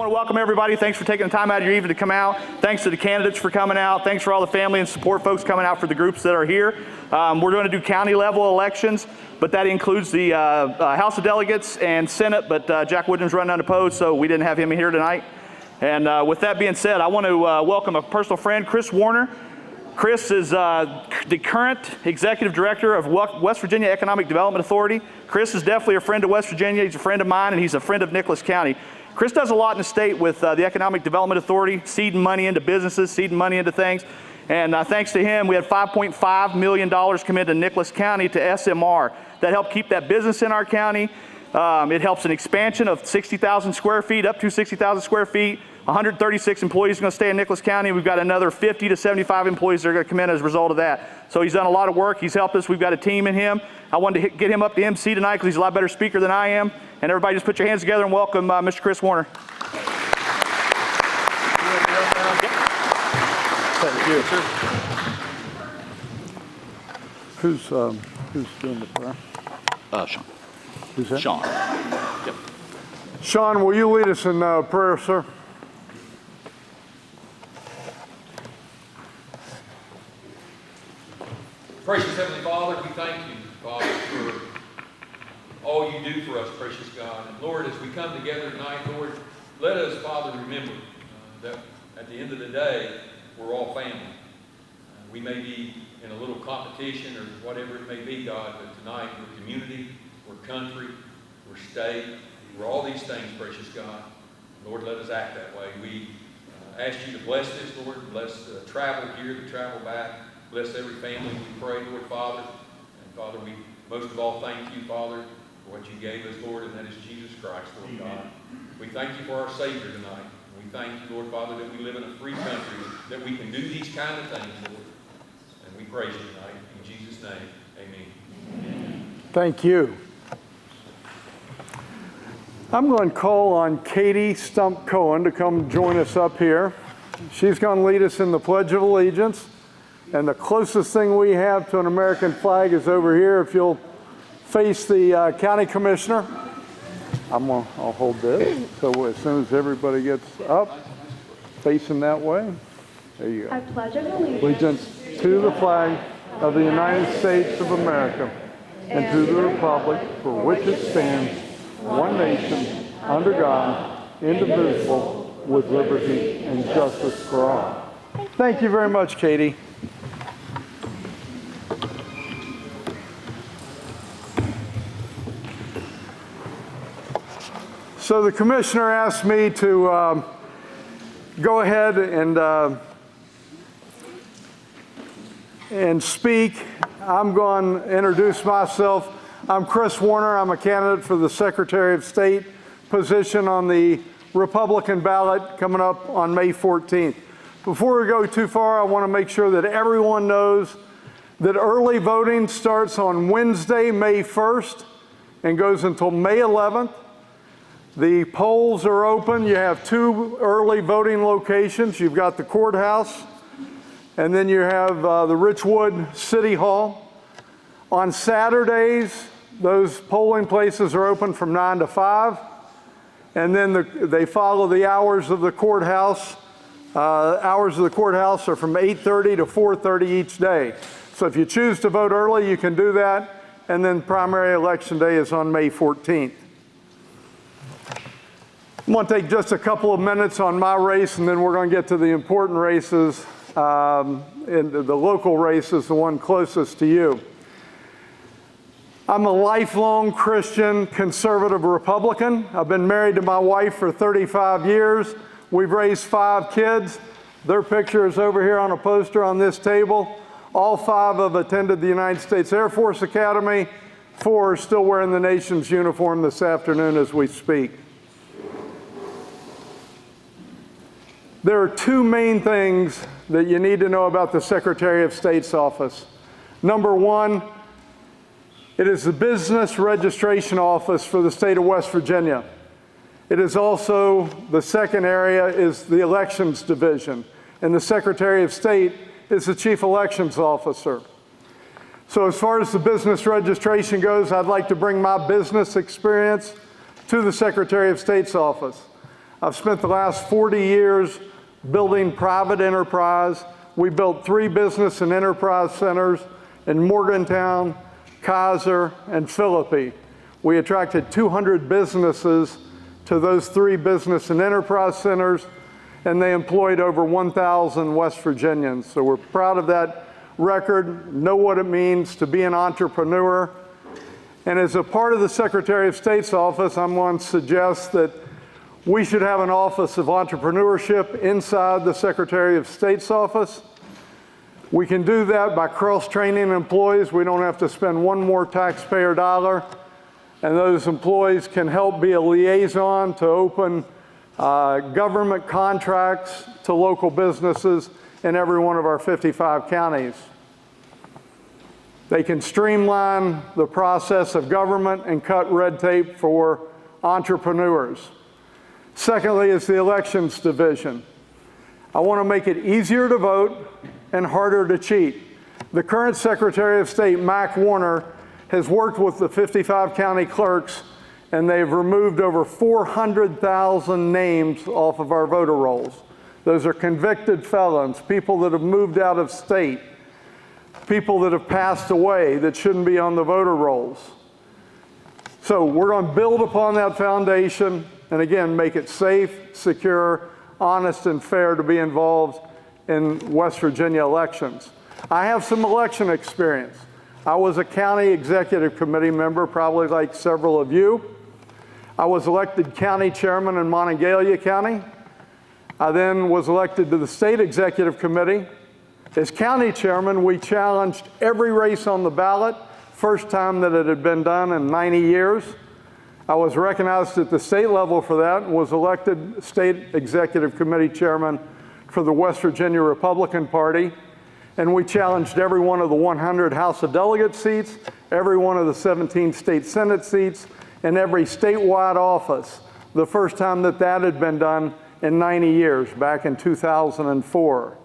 want to welcome everybody. Thanks for taking the time out of your evening to come out. Thanks to the candidates for coming out. Thanks for all the family and support folks coming out for the groups that are here. We're going to do county level elections, but that includes the House of Delegates and Senate, but Jack Woodham's running unopposed, so we didn't have him here tonight. And with that being said, I want to welcome a personal friend, Chris Warner. Chris is the current executive director of West Virginia Economic Development Authority. Chris is definitely a friend of West Virginia. He's a friend of mine, and he's a friend of Nicholas County. Chris does a lot in the state with the Economic Development Authority, seeding money into businesses, seeding money into things. And thanks to him, we had $5.5 million come into Nicholas County to SMR. That helped keep that business in our county. It helps an expansion of 60,000 square feet, up to 60,000 square feet. 136 employees are going to stay in Nicholas County. We've got another 50 to 75 employees that are going to come in as a result of that. So he's done a lot of work. He's helped us. We've got a team in him. I wanted to get him up to MC tonight because he's a lot better speaker than I am. And everybody just put your hands together and welcome Mr. Chris Warner. Thank you. Who's doing the prayer? Sean. Who's that? Sean. Yep. Sean, will you lead us in prayer, sir? Precious Heavenly Father, we thank you, Father, for all you do for us, precious God. And Lord, as we come together tonight, Lord, let us, Father, remember that at the end of the day, we're all family. We may be in a little competition or whatever it may be, God, but tonight we're community, we're country, we're state, we're all these things, precious God. Lord, let us act that way. We ask you to bless this, Lord. Bless the travel here, the travel back. Bless every family, we pray, Lord, Father. And Father, we most of all thank you, Father, for what you gave us, Lord, and that is Jesus Christ, Lord God. We thank you for our Savior tonight. We thank you, Lord, Father, that we live in a free country, that we can do these kind of things, Lord. And we praise you tonight. In Jesus' name, amen. Thank you. I'm going to call on Katie Stump Cohen to come join us up here. She's going to lead us in the Pledge of Allegiance. And the closest thing we have to an American flag is over here. If you'll face the county commissioner. I'll hold this. So as soon as everybody gets up, facing that way. There you go. I pledge allegiance to the flag of the United States of America and to the republic for which it stands, one nation, under God, indivisible, with liberty and justice for all. Thank you very much, Katie. So the commissioner asked me to go ahead and speak. I'm going to introduce myself. I'm Chris Warner. I'm a candidate for the Secretary of State position on the Republican ballot coming up on May 14th. Before we go too far, I want to make sure that everyone knows that early voting starts on Wednesday, May 1st, and goes until May 11th. The polls are open. You have two early voting locations. You've got the courthouse, and then you have the Richwood City Hall. On Saturdays, those polling places are open from 9 to 5, and then they follow the hours of the courthouse. Hours of the courthouse are from 8:30 to 4:30 each day. So if you choose to vote early, you can do that, and then primary election day is on May 14th. I'm going to take just a couple of minutes on my race, and then we're going to get to the important races, and the local race is the one closest to you. I'm a lifelong Christian conservative Republican. I've been married to my wife for 35 years. We've raised 5 kids. Their picture is over here on a poster on this table. All 5 have attended the United States Air Force Academy. 4 are still wearing the nation's uniform this afternoon as we speak. There are 2 main things that you need to know about the Secretary of State's office. Number 1, it is the business registration office for the state of West Virginia. It is also, the second area is the elections division, and the Secretary of State is the chief elections officer. So as far as the business registration goes, I'd like to bring my business experience to the Secretary of State's office. I've spent the last 40 years building private enterprise. We built 3 business and enterprise centers in Morgantown, Kaiser, and Philippi. We attracted 200 businesses to those 3 business and enterprise centers, and they employed over 1,000 West Virginians. So we're proud of that record, know what it means to be an entrepreneur. And as a part of the Secretary of State's office, I'm going to suggest that we should have an Office of Entrepreneurship inside the Secretary of State's office. We can do that by cross-training employees. We don't have to spend one more taxpayer dollar. And those employees can help be a liaison to open government contracts to local businesses in every one of our 55 counties. They can streamline the process of government and cut red tape for entrepreneurs. Secondly is the elections division. I want to make it easier to vote and harder to cheat. The current Secretary of State, Mac Warner, has worked with the 55 county clerks, and they've removed over 400,000 names off of our voter rolls. Those are convicted felons, people that have moved out of state, people that have passed away that shouldn't be on the voter rolls. So we're going to build upon that foundation and again, make it safe, secure, honest, and fair to be involved in West Virginia elections. I have some election experience. I was a county executive committee member, probably like several of you. I was elected county chairman in Monongalia County. I then was elected to the state executive committee. As county chairman, we challenged every race on the ballot, first time that it had been done in 90 years. I was recognized at the state level for that and was elected state executive committee chairman for the West Virginia Republican Party. And we challenged every one of the 100 House of Delegates seats, every one of the 17 state Senate seats, and every statewide office, the first time that that had been done in 90 years, back in 2004.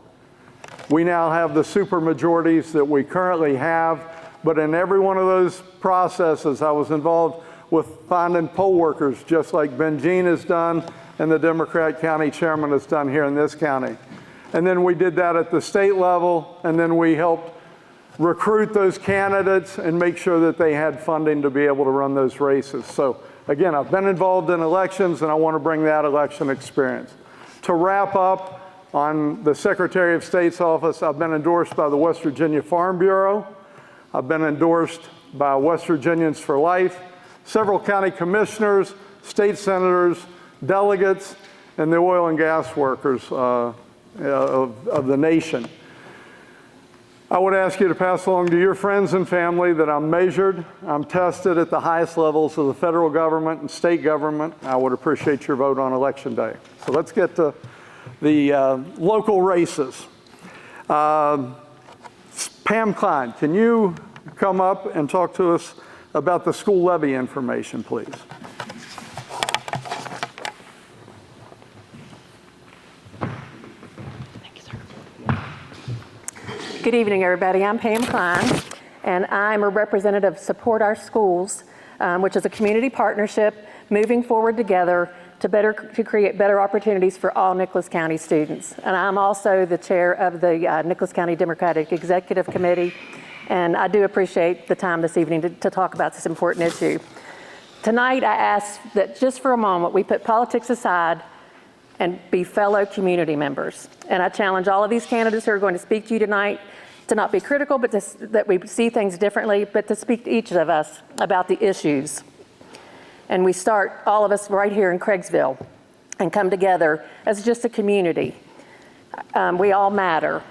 We now have the supermajorities that we currently have, but in every one of those processes, I was involved with finding poll workers, just like Ben Jean has done and the Democrat county chairman has done here in this county. And then we did that at the state level, and then we helped recruit those candidates and make sure that they had funding to be able to run those races. So again, I've been involved in elections, and I want to bring that election experience. To wrap up on the Secretary of State's office, I've been endorsed by the West Virginia Farm Bureau. I've been endorsed by West Virginians for Life, several county commissioners, state senators, delegates, and the oil and gas workers of the nation. I would ask you to pass along to your friends and family that I'm measured, I'm tested at the highest levels of the federal government and state government. I would appreciate your vote on Election Day. So let's get to the local races. Pam Klein, can you come up and talk to us about the school levy information, please? Good evening, everybody. I'm Pam Klein, and I'm a representative of Support Our Schools, which is a community partnership moving forward together to create better opportunities for all Nicholas County students. And I'm also the chair of the Nicholas County Democratic Executive Committee, and I do appreciate the time this evening to talk about this important issue. Tonight, I ask that just for a moment we put politics aside and be fellow community members. And I challenge all of these candidates who are going to speak to you tonight to not be critical, but that we see things differently, but to speak to each of us about the issues. And we start, all of us right here in Craigsville, and come together as just a community. We all matter.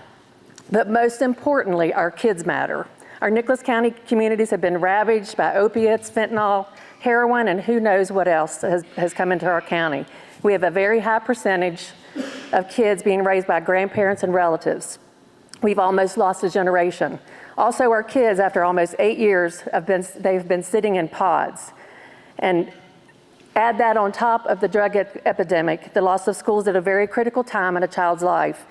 But most importantly, our kids matter. Our Nicholas County communities have been ravaged by opiates, fentanyl, heroin, and who knows what else has come into our county. We have a very high percentage of kids being raised by grandparents and relatives. We've almost lost a generation. Also, our kids, after almost 8 years, they've been sitting in pods. And add that on top of the drug epidemic, the loss of schools at a very critical time in a child's life.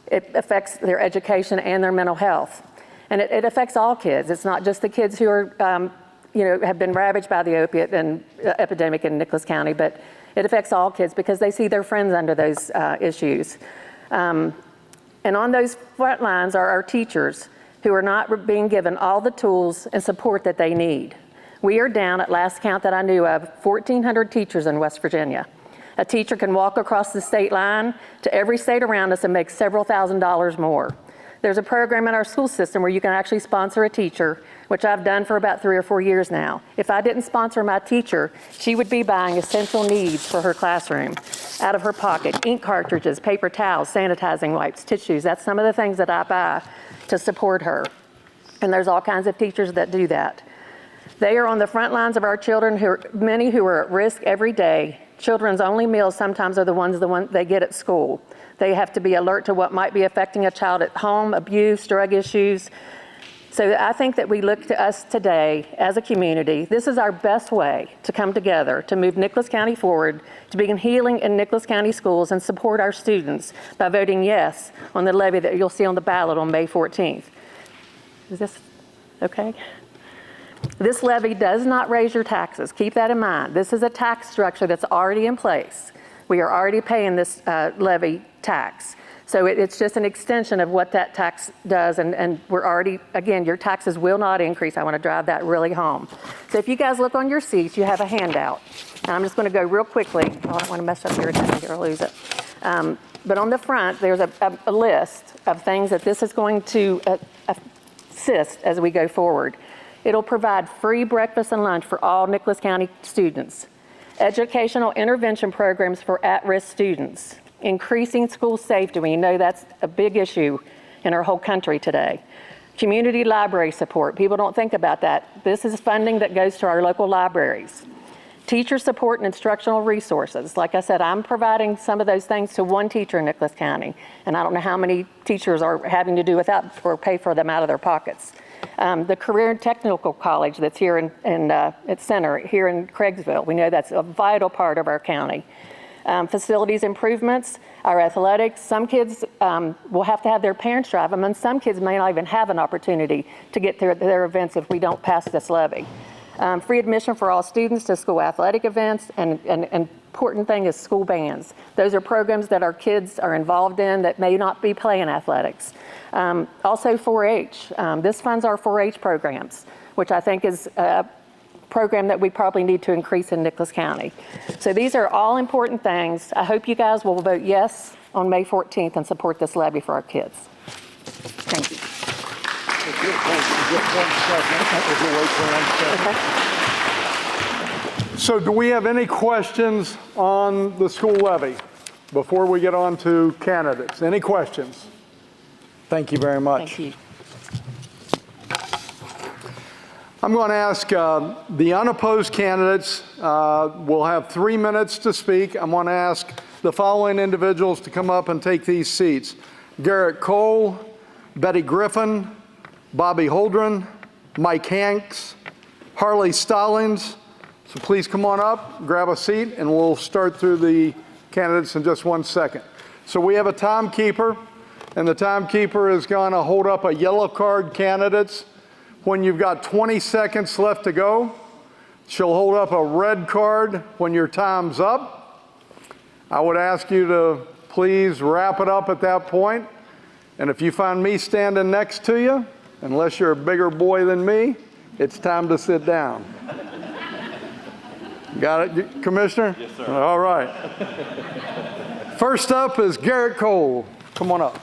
It affects their education and their mental health. And it affects all kids. It's not just the kids who are, have been ravaged by the opiate epidemic in Nicholas County, but It affects all kids because they see their friends under those issues. And on those front lines are our teachers who are not being given all the tools and support that they need. We are down, at last count that I knew of, 1,400 teachers in West Virginia. A teacher can walk across the state line to every state around us and make several $1,000s more. There's a program in our school system where you can actually sponsor a teacher, which I've done for about 3 or 4 years now. If I didn't sponsor my teacher, she would be buying essential needs for her classroom out of her pocket: ink cartridges, paper towels, sanitizing wipes, tissues. That's some of the things that I buy to support her. And there's all kinds of teachers that do that. They are on the front lines of our children, many who are at risk every day. Children's only meals sometimes are the ones they get at school. They have to be alert to what might be affecting a child at home: abuse, drug issues. So I think that we look to us today as a community. This is our best way to come together to move Nicholas County forward, to begin healing in Nicholas County schools and support our students by voting yes on the levy that you'll see on the ballot on May 14th. Is this okay? This levy does not raise your taxes. Keep that in mind. This is a tax structure that's already in place. We are already paying this levy tax. So it's just an extension of what that tax does, and we're already, again, your taxes will not increase. I want to drive that really home. So if you guys look on your seats, you have a handout. And I'm just going to go real quickly. Oh, I don't want to mess up your agenda or lose it. But on the front, there's a list of things that this is going to assist as we go forward. It'll provide free breakfast and lunch for all Nicholas County students, educational intervention programs for at-risk students, increasing school safety. We know that's a big issue in our whole country today. Community library support. People don't think about that. This is funding that goes to our local libraries. Teacher support and instructional resources. Like I said, I'm providing some of those things to one teacher in Nicholas County, and I don't know how many teachers are having to do without or pay for them out of their pockets. The Career and Technical College that's here at Center, here in Craigsville. We know that's a vital part of our county. Facilities improvements, our athletics. Some kids will have to have their parents drive them, and some kids may not even have an opportunity to get to their events if we don't pass this levy. Free admission for all students to school athletic events, and important thing is school bands. Those are programs that our kids are involved in that may not be playing athletics. Also 4-H. This funds our 4-H programs, which I think is a program that we probably need to increase in Nicholas County. So these are all important things. I hope you guys will vote yes on May 14th and support this levy for our kids. Thank you. Okay. So do we have any questions on the school levy before we get on to candidates? Any questions? Thank you very much. Thank you. I'm going to ask the unopposed candidates. We'll have 3 minutes to speak. I'm going to ask the following individuals to come up and take these seats: Garrett Cole, Betty Griffin, Bobby Holdren, Mike Hanks, Harley Stallings. So please come on up, grab a seat, and we'll start through the candidates in just 1 second. So we have a timekeeper, and the timekeeper is going to hold up a yellow card, candidates. When you've got 20 seconds left to go, she'll hold up a red card when your time's up. I would ask you to please wrap it up at that point. And if you find me standing next to you, unless you're a bigger boy than me, it's time to sit down. Got it, Commissioner? Yes, sir. All right. First up is Garrett Cole. Come on up.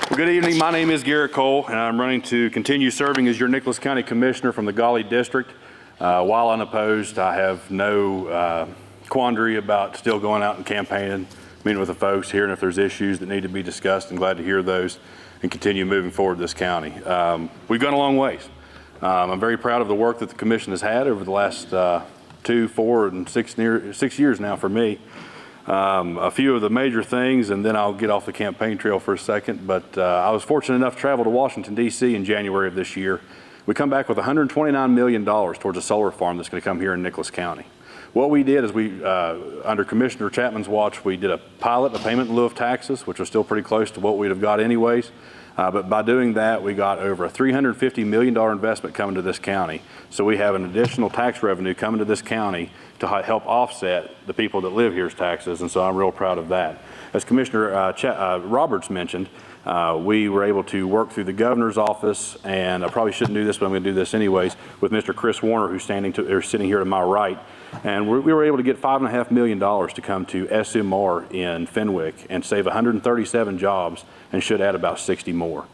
Well, good evening. My name is Garrett Cole, and I'm running to continue serving as your Nicholas County Commissioner from the Gawley District. While unopposed, I have no quandary about still going out and campaigning, meeting with the folks, hearing if there's issues that need to be discussed, and glad to hear those and continue moving forward this county. We've gone a long ways. I'm very proud of the work that the commission has had over the last 2, 4, and 6 years now for me. A few of the major things, and then I'll get off the campaign trail for a second, but I was fortunate enough to travel to Washington, D.C. in January of this year. We come back with $129 million towards a solar farm that's going to come here in Nicholas County. What we did is we, under Commissioner Chapman's watch, we did a pilot, a payment in lieu of taxes, which was still pretty close to what we'd have got anyways. But by doing that, we got over a $350 million investment coming to this county. So we have an additional tax revenue coming to this county to help offset the people that live here's taxes, and so I'm real proud of that. As Commissioner Roberts mentioned, we were able to work through the governor's office, and I probably shouldn't do this, but I'm going to do this anyways, with Mr. Chris Warner, who's sitting here to my right. And we were able to get $5.5 million to come to SMR in Fenwick and save 137 jobs and should add about 60 more.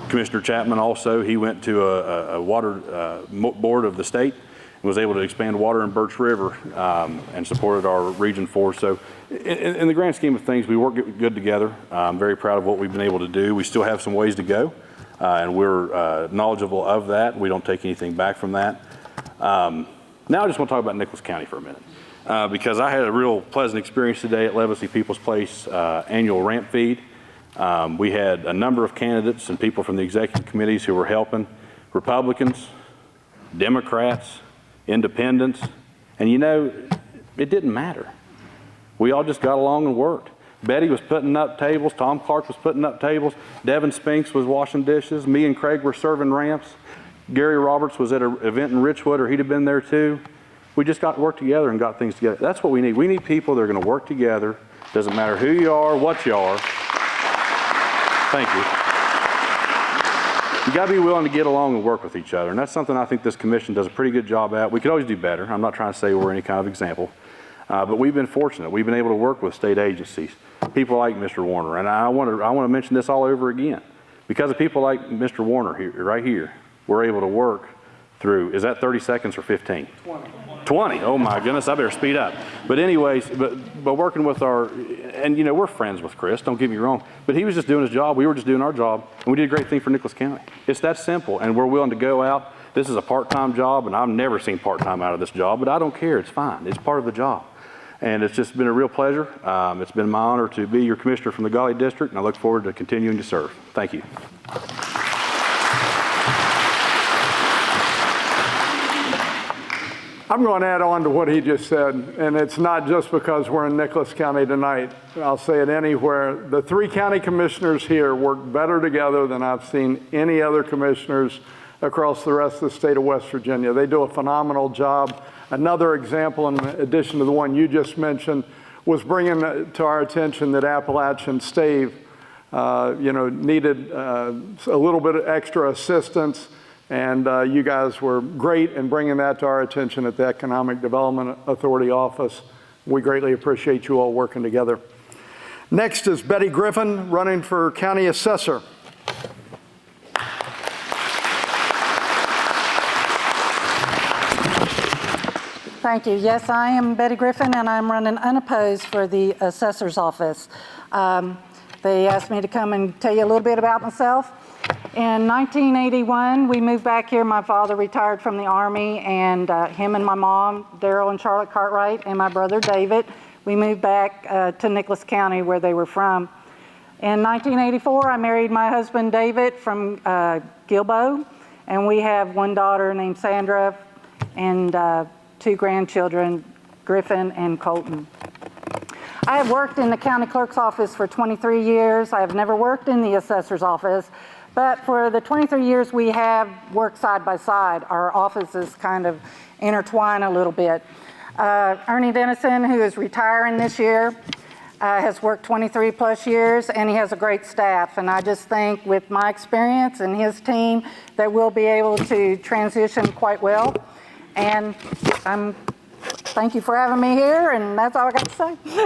Commissioner Chapman also, he went to a water board of the state and was able to expand water in Birch River and supported our Region 4. So in the grand scheme of things, we work good together. I'm very proud of what we've been able to do. We still have some ways to go, and we're knowledgeable of that. We don't take anything back from that. Now I just want to talk about Nicholas County for a minute, because I had a real pleasant experience today at Levacy People's Place annual ramp feed. We had a number of candidates and people from the executive committees who were helping, Republicans, Democrats, Independents, and you know, it didn't matter. We all just got along and worked. Betty was putting up tables, Tom Clark was putting up tables, Devin Spinks was washing dishes, me and Craig were serving ramps, Gary Roberts was at an event in Richwood, or he'd have been there too. We just got to work together and got things together. That's what we need. We need people that are going to work together. Doesn't matter who you are, what you are. Thank you. You got to be willing to get along and work with each other, and that's something I think this commission does a pretty good job at. We could always do better. I'm not trying to say we're any kind of example, but we've been fortunate. We've been able to work with state agencies, people like Mr. Warner, and I want to mention this all over again. Because of people like Mr. Warner here, right here, we're able to work through, is that 30 seconds or 15? 20. Oh my goodness, I better speed up. But anyways, but working with and you know, we're friends with Chris, don't get me wrong, but he was just doing his job, we were just doing our job, and we did a great thing for Nicholas County. It's that simple, and we're willing to go out. This is a part-time job, and I've never seen part-time out of this job, but I don't care, it's fine, it's part of the job. And it's just been a real pleasure. It's been my honor to be your commissioner from the Gully District, and I look forward to continuing to serve. Thank you. I'm going to add on to what he just said, and it's not just because we're in Nicholas County tonight. I'll say it anywhere. The 3 county commissioners here work better together than I've seen any other commissioners across the rest of the state of West Virginia. They do a phenomenal job. Another example, in addition to the one you just mentioned, was bringing to our attention that Appalachian Stave, needed a little bit of extra assistance. And you guys were great in bringing that to our attention at the Economic Development Authority office. We greatly appreciate you all working together. Next is Betty Griffin, running for County Assessor. Thank you. Yes, I am Betty Griffin, and I'm running unopposed for the Assessor's Office. They asked me to come and tell you a little bit about myself. In 1981, we moved back here. My father retired from the Army, and him and my mom, Daryl and Charlotte Cartwright, and my brother David, we moved back to Nicholas County, where they were from. In 1984, I married my husband David from Gilbo, and we have one daughter named Sandra and 2 grandchildren, Griffin and Colton. I have worked in the county clerk's office for 23 years. I have never worked in the assessor's office, but for the 23 years we have worked side by side. Our offices kind of intertwine a little bit. Ernie Dennison, who is retiring this year, has worked 23 plus years, and he has a great staff. And I just think with my experience and his team that we'll be able to transition quite well. And thank you for having me here, and that's all I got to say. Can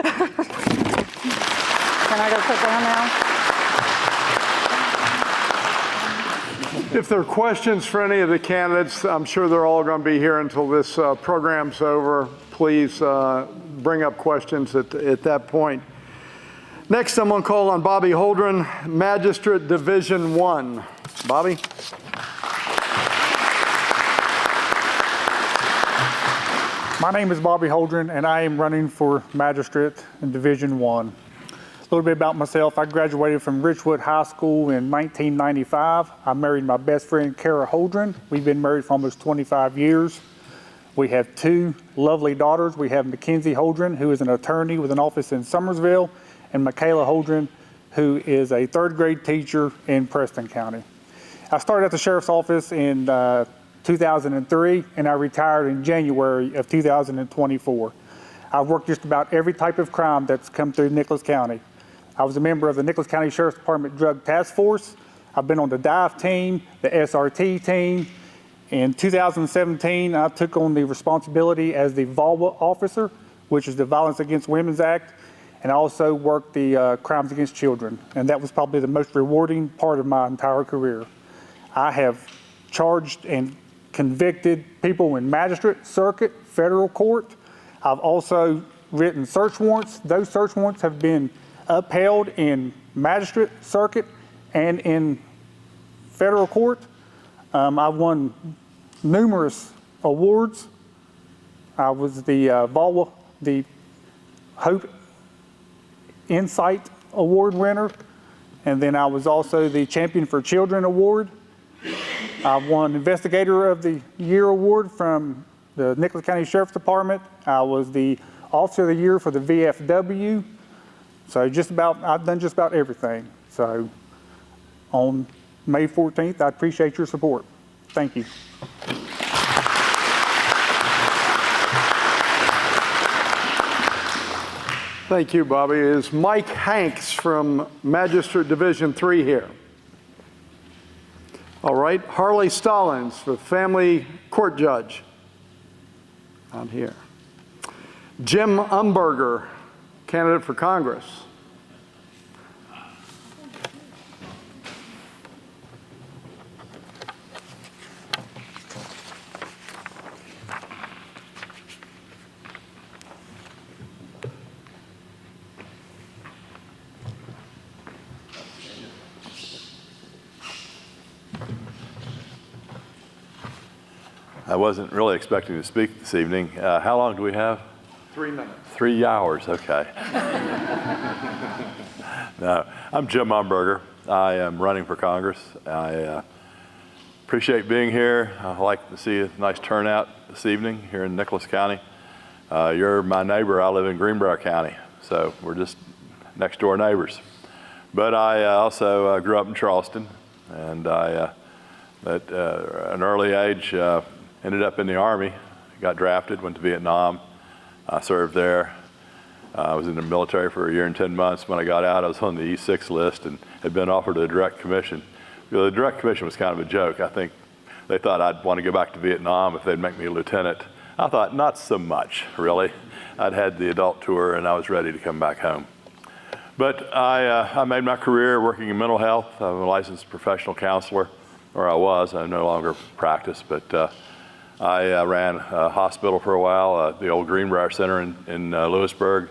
I go sit down now? If there are questions for any of the candidates, I'm sure they're all going to be here until this program's over. Please bring up questions at that point. Next, I'm going to call on Bobby Holdren, Magistrate Division 1. Bobby? My name is Bobby Holdren, and I am running for Magistrate in Division 1. A little bit about myself. I graduated from Richwood High School in 1995. I married my best friend, Kara Holdren. We've been married for almost 25 years. We have 2 lovely daughters. We have Mackenzie Holdren, who is an attorney with an office in Summersville, and Michaela Holdren, who is a third grade teacher in Preston County. I started at the Sheriff's Office in 2003, and I retired in January of 2024. I've worked just about every type of crime that's come through Nicholas County. I was a member of the Nicholas County Sheriff's Department Drug Task Force. I've been on the DIVE team, the SRT team. In 2017, I took on the responsibility as the VAWA officer, which is the Violence Against Women's Act, and I also worked the Crimes Against Children, and that was probably the most rewarding part of my entire career. I have charged and convicted people in magistrate, circuit, federal court. I've also written search warrants. Those search warrants have been upheld in magistrate, circuit, and in federal court. I've won numerous awards. I was the VAWA, the Hope Insight Award winner, and then I was also the Champion for Children Award. I won Investigator of the Year Award from the Nicholas County Sheriff's Department. I was the Officer of the Year for the VFW. So I've done just about everything. So on May 14th, I appreciate your support. Thank you. Thank you, Bobby. Is Mike Hanks from Magistrate Division 3 here? All right. Harley Stallings, the Family Court Judge. Out here. Jim Umberger, candidate for Congress. I wasn't really expecting to speak this evening. How long do we have? 3 minutes. 3 hours, okay. No, I'm Jim Umberger. I am running for Congress. I appreciate being here. I like to see a nice turnout this evening here in Nicholas County. You're my neighbor. I live in Greenbrier County, so we're just next door neighbors. But I also grew up in Charleston, and I, at an early age, ended up in the Army, got drafted, went to Vietnam. I served there. I was in the military for 1 year and 10 months. When I got out, I was on the E6 list and had been offered a direct commission. The direct commission was kind of a joke. I think they thought I'd want to go back to Vietnam if they'd make me a lieutenant. I thought, not so much, really. I'd had the adult tour and I was ready to come back home. But I made my career working in mental health. I'm a licensed professional counselor, or I was. I no longer practice, but I ran a hospital for a while, the old Greenbrier Center in Lewisburg.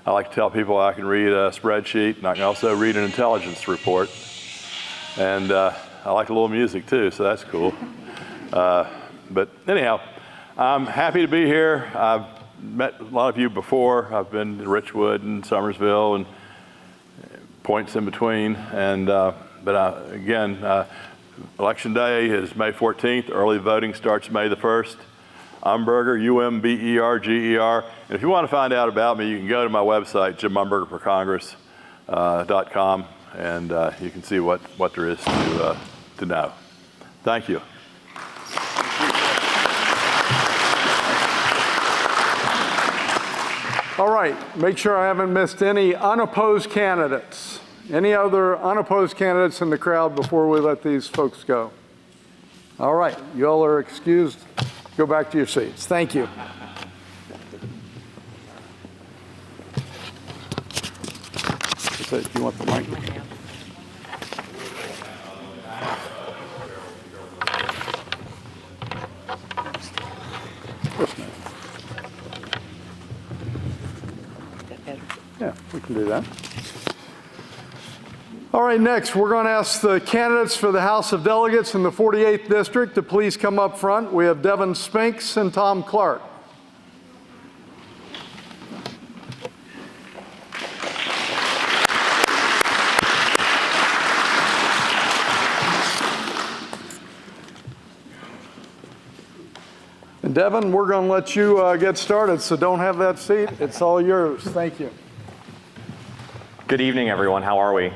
I like to tell people I can read a spreadsheet, and I can also read an intelligence report. And I like a little music too, so that's cool. But anyhow, I'm happy to be here. I've met a lot of you before. I've been to Richwood and Summersville and points in between. And but again, Election Day is May 14th. Early voting starts May the 1st. Umberger, U-M-B-E-R-G-E-R. And if you want to find out about me, you can go to my website, JimUmbergerForCongress.com, and you can see what there is to know. Thank you. All right. Make sure I haven't missed any unopposed candidates. Any other unopposed candidates in the crowd before we let these folks go? All right, you all are excused. Go back to your seats. Thank you. Do you want the mic? Yeah, we can do that. All right, next, we're going to ask the candidates for the House of Delegates in the 48th District to please come up front. We have Devin Spinks and Tom Clark. And Devin, we're going to let you get started, so don't have that seat. It's all yours. Thank you. Good evening, everyone. How are we?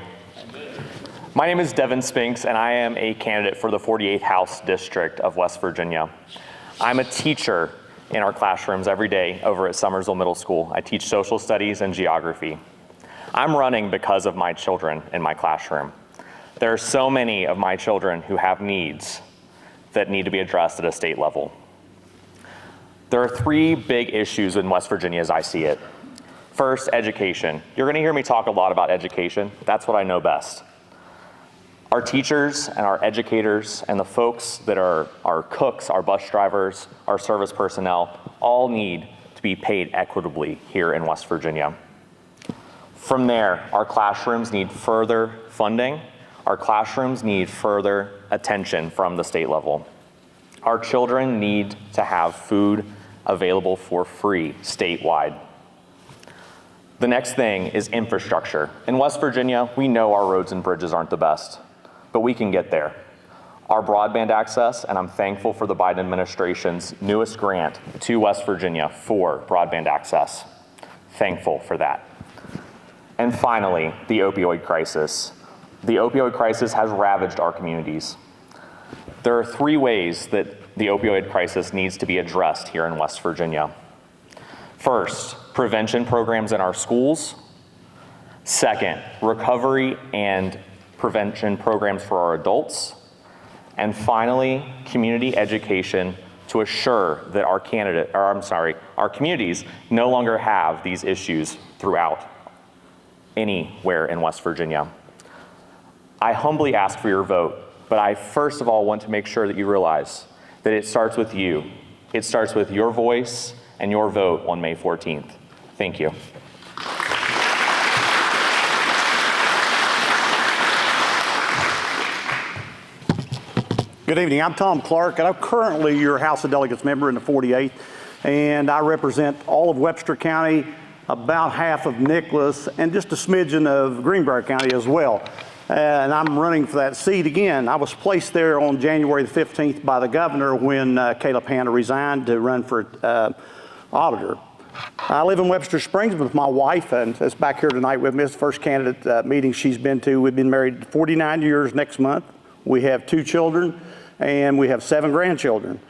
My name is Devin Spinks, and I am a candidate for the 48th House District of West Virginia. I'm a teacher in our classrooms every day over at Summersville Middle School. I teach social studies and geography. I'm running because of my children in my classroom. There are so many of my children who have needs that need to be addressed at a state level. There are three big issues in West Virginia as I see it. First, education. You're going to hear me talk a lot about education. That's what I know best. Our teachers and our educators and the folks that are our cooks, our bus drivers, our service personnel, all need to be paid equitably here in West Virginia. From there, our classrooms need further funding. Our classrooms need further attention from the state level. Our children need to have food available for free statewide. The next thing is infrastructure. In West Virginia, we know our roads and bridges aren't the best, but we can get there. Our broadband access, and I'm thankful for the Biden administration's newest grant to West Virginia for broadband access. Thankful for that. And finally, the opioid crisis. The opioid crisis has ravaged our communities. There are three ways that the opioid crisis needs to be addressed here in West Virginia. First, prevention programs in our schools. Second, recovery and prevention programs for our adults. And finally, community education to assure that our communities no longer have these issues throughout anywhere in West Virginia. I humbly ask for your vote, but I first of all want to make sure that you realize that it starts with you. It starts with your voice and your vote on May 14th. Thank you. Good evening. I'm Tom Clark, and I'm currently your House of Delegates member in the 48th, and I represent all of Webster County, about half of Nicholas, and just a smidgen of Greenbrier County as well. And I'm running for that seat again. I was placed there on January the 15th by the governor when Caleb Hanna resigned to run for auditor. I live in Webster Springs with my wife, and is back here tonight with me. It's the first candidate meeting she's been to. We've been married 49 years next month. We have 2 children, and we have 7 grandchildren.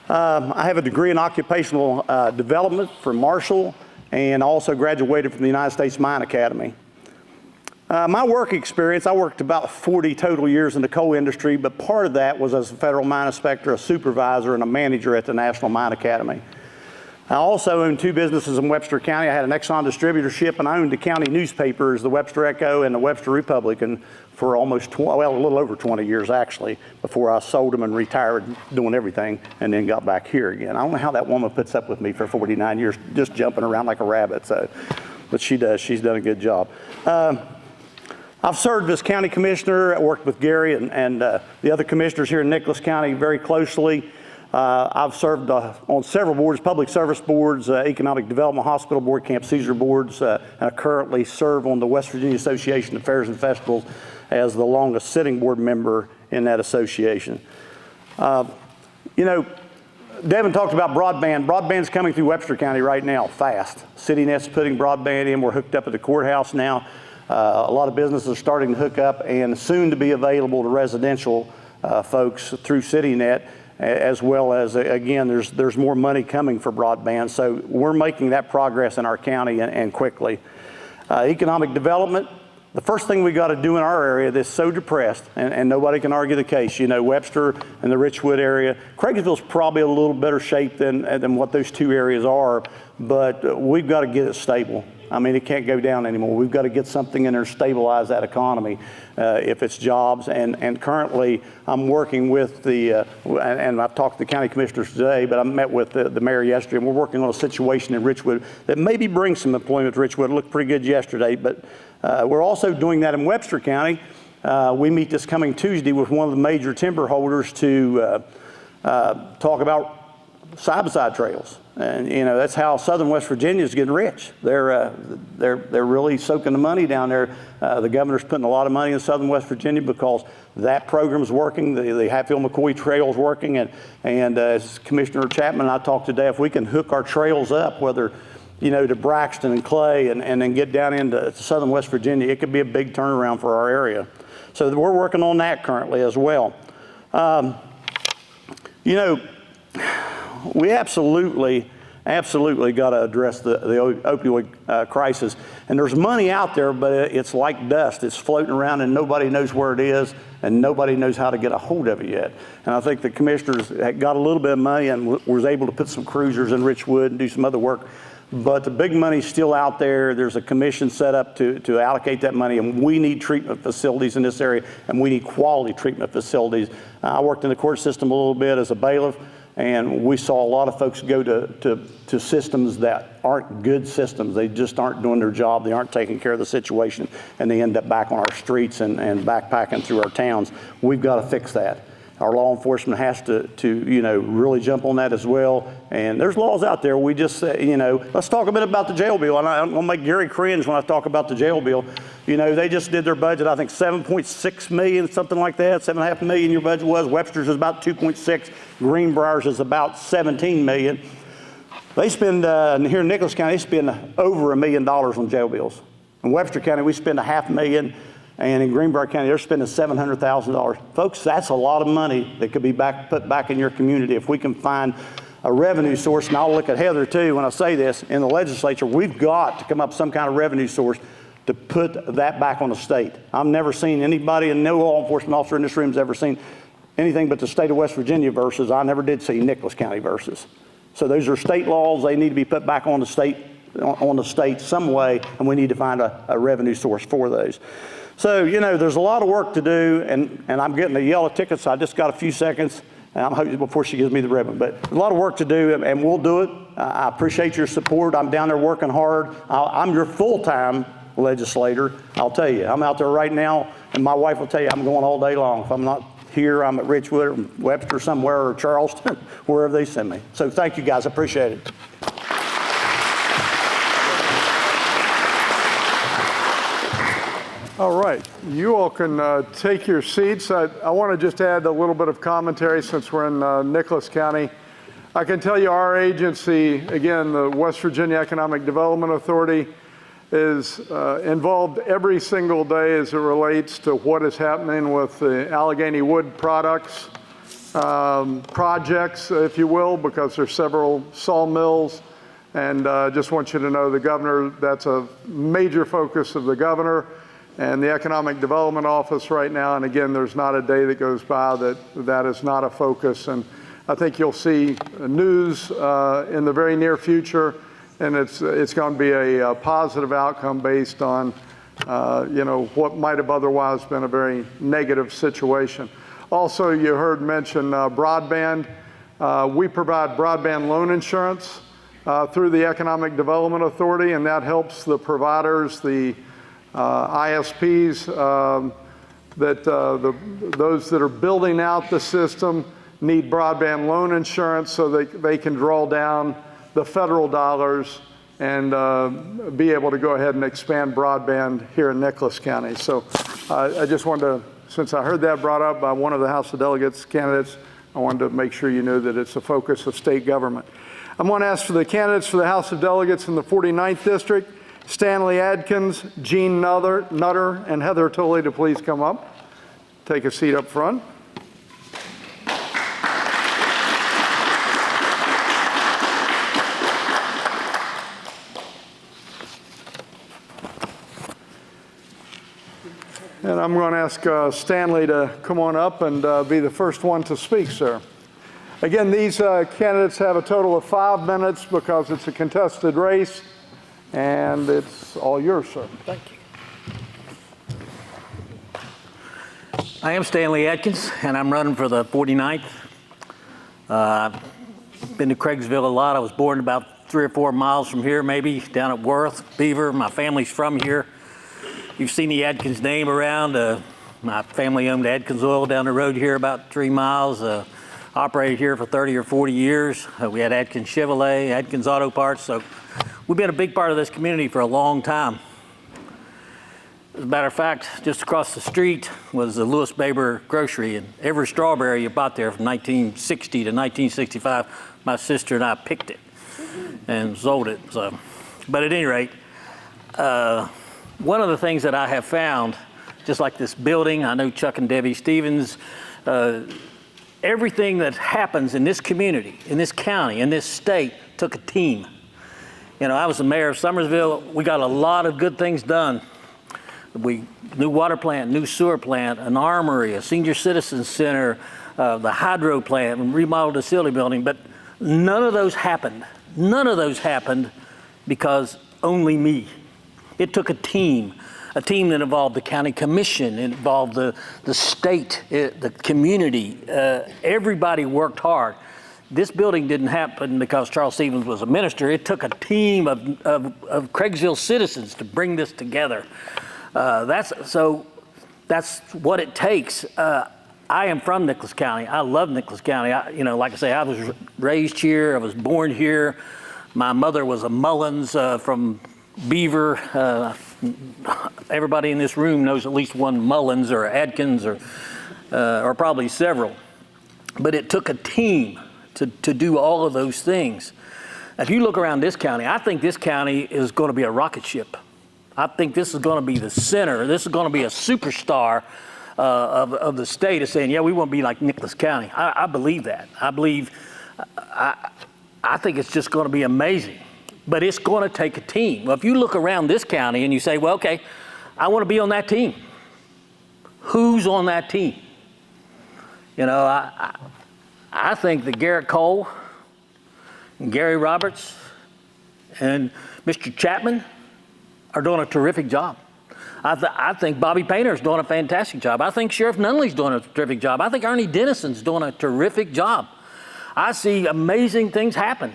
I have a degree in occupational development from Marshall, and also graduated from the United States Mine Academy. My work experience, I worked about 40 total years in the coal industry, but part of that was as a federal mine inspector, a supervisor, and a manager at the National Mine Academy. I also owned 2 businesses in Webster County. I had an Exxon distributorship, and I owned the county newspapers, the Webster Echo and the Webster Republican, for almost a little over 20 years actually, before I sold them and retired doing everything, and then got back here again. I don't know how that woman puts up with me for 49 years, just jumping around like a rabbit, but she does. She's done a good job. I've served as county commissioner. I worked with Gary and the other commissioners here in Nicholas County very closely. I've served on several boards, public service boards, economic development, hospital board, Camp Caesar boards, and I currently serve on the West Virginia Association of Fairs and Festivals as the longest sitting board member in that association. You know, Devin talked about broadband. Broadband's coming through Webster County right now, fast. CityNet's putting broadband in. We're hooked up at the courthouse now. A lot of businesses are starting to hook up, and soon to be available to residential folks through CityNet, as well as, again, there's more money coming for broadband. So we're making that progress in our county and quickly. Economic development, the first thing we got to do in our area that's so depressed, and nobody can argue the case, you know, Webster and the Richwood area, Craigsville's probably a little better shape than what those 2 areas are, but we've got to get it stable. I mean, it can't go down anymore. We've got to get something in there to stabilize that economy if it's jobs. And currently, I'm working with and I've talked to the county commissioners today, but I met with the mayor yesterday, and we're working on a situation in Richwood that maybe brings some employment to Richwood. It looked pretty good yesterday, but we're also doing that in Webster County. We meet this coming Tuesday with one of the major timber holders to talk about side-by-side trails. And, you know, that's how southern West Virginia is getting rich. They're really soaking the money down there. The governor's putting a lot of money in southern West Virginia because that program's working. The Hatfield-McCoy Trail is working. And as Commissioner Chapman and I talked today, if we can hook our trails up, whether to Braxton and Clay and then get down into southern West Virginia, it could be a big turnaround for our area. So we're working on that currently as well. We absolutely got to address the opioid crisis. And there's money out there, but it's like dust. It's floating around and nobody knows where it is and nobody knows how to get a hold of it yet. And I think the commissioners got a little bit of money and was able to put some cruisers in Richwood and do some other work. But the big money's still out there. There's a commission set up to allocate that money, and we need treatment facilities in this area, and we need quality treatment facilities. I worked in the court system a little bit as a bailiff, and we saw a lot of folks go to systems that aren't good systems. They just aren't doing their job. They aren't taking care of the situation, and they end up back on our streets and backpacking through our towns. We've got to fix that. Our law enforcement has to really jump on that as well. And there's laws out there. We just say, let's talk a bit about the jail bill. And I'm going to make Gary cringe when I talk about the jail bill. They just did their budget, I think 7.6 million, something like that. 7.5 million your budget was. Webster's is about 2.6. Greenbriers is about 17 million. They spend, here in Nicholas County, they spend over $1 million on jail bills. In Webster County, we spend $500,000. And in Greenbrier County, they're spending $700,000. Folks, that's a lot of money that could be put back in your community if we can find a revenue source. And I'll look at Heather too when I say this. In the legislature, we've got to come up with some kind of revenue source to put that back on the state. I've never seen anybody, and no law enforcement officer in this room has ever seen anything but the state of West Virginia versus. I never did see Nicholas County versus. So those are state laws. They need to be put back on the state some way, and we need to find a revenue source for those. So, there's a lot of work to do, and I'm getting a yellow ticket, so I just got a few seconds and I'm hoping before she gives me the ribbon. But a lot of work to do, and we'll do it. I appreciate your support. I'm down there working hard. I'm your full-time legislator. I'll tell you, I'm out there right now, and my wife will tell you I'm going all day long. If I'm not here, I'm at Richwood or Webster somewhere or Charleston, wherever they send me. So thank you, guys. I appreciate it. All right, you all can take your seats. I want to just add a little bit of commentary since we're in Nicholas County. I can tell you our agency, again, the West Virginia Economic Development Authority, is involved every single day as it relates to what is happening with the Allegheny Wood Products projects, if you will, because there's several sawmills. And just want you to know the governor, that's a major focus of the governor and the Economic Development Office right now. And again, there's not a day that goes by that is not a focus. And I think you'll see news in the very near future, and it's going to be a positive outcome based on what might have otherwise been a very negative situation. Also, you heard mention broadband. We provide broadband loan insurance through the Economic Development Authority, and that helps the providers, the ISPs, those that are building out the system need broadband loan insurance so they can draw down the federal dollars and be able to go ahead and expand broadband here in Nicholas County. So I just wanted to, since I heard that brought up by one of the House of Delegates candidates, I wanted to make sure you knew that it's a focus of state government. I'm going to ask for the candidates for the House of Delegates in the 49th District, Stanley Adkins, Gene Nutter, and Heather Tully to please come up. Take a seat up front. And I'm going to ask Stanley to come on up and be the first one to speak, sir. Again, these candidates have a total of 5 minutes because it's a contested race, and it's all yours, sir. Thank you. I am Stanley Adkins, and I'm running for the 49th. I've been to Craigsville a lot. I was born about 3 or 4 miles from here, maybe, down at Worth, Beaver. My family's from here. You've seen the Adkins name around. My family owned Adkins Oil down the road here about 3 miles. Operated here for 30 or 40 years. We had Adkins Chevrolet, Adkins Auto Parts, so we've been a big part of this community for a long time. As a matter of fact, just across the street was the Louis Baber Grocery, and every strawberry you bought there from 1960 to 1965, my sister and I picked it and sold it. So But at any rate, one of the things that I have found, just like this building, I know Chuck and Debbie Stevens, everything that happens in this community, in this county, in this state, took a team. You know, I was the mayor of Summersville. We got a lot of good things done. New water plant, new sewer plant, an armory, a senior citizen center, the hydro plant, and remodeled facility building. But none of those happened. None of those happened because only me. It took a team that involved the county commission, it involved the state, the community. Everybody worked hard. This building didn't happen because Charles Stevens was a minister. It took a team of Craigsville citizens to bring this together. That's what it takes. I am from Nicholas County. I love Nicholas County. Like I say, I was raised here. I was born here. My mother was a Mullins from Beaver. Everybody in this room knows at least one Mullins or Adkins or probably several. But it took a team to do all of those things. If you look around this county, I think this county is going to be a rocket ship. I think this is going to be the center. This is going to be a superstar of the state of saying, yeah, we want to be like Nicholas County. I believe that. I think it's just going to be amazing. But it's going to take a team. Well, if you look around this county and you say, well, okay, I want to be on that team. Who's on that team? You know, I think that Garrett Cole and Gary Roberts and Mr. Chapman are doing a terrific job. I think Bobby Painter's doing a fantastic job. I think Sheriff Nunley's doing a terrific job. I think Ernie Dennison's doing a terrific job. I see amazing things happen.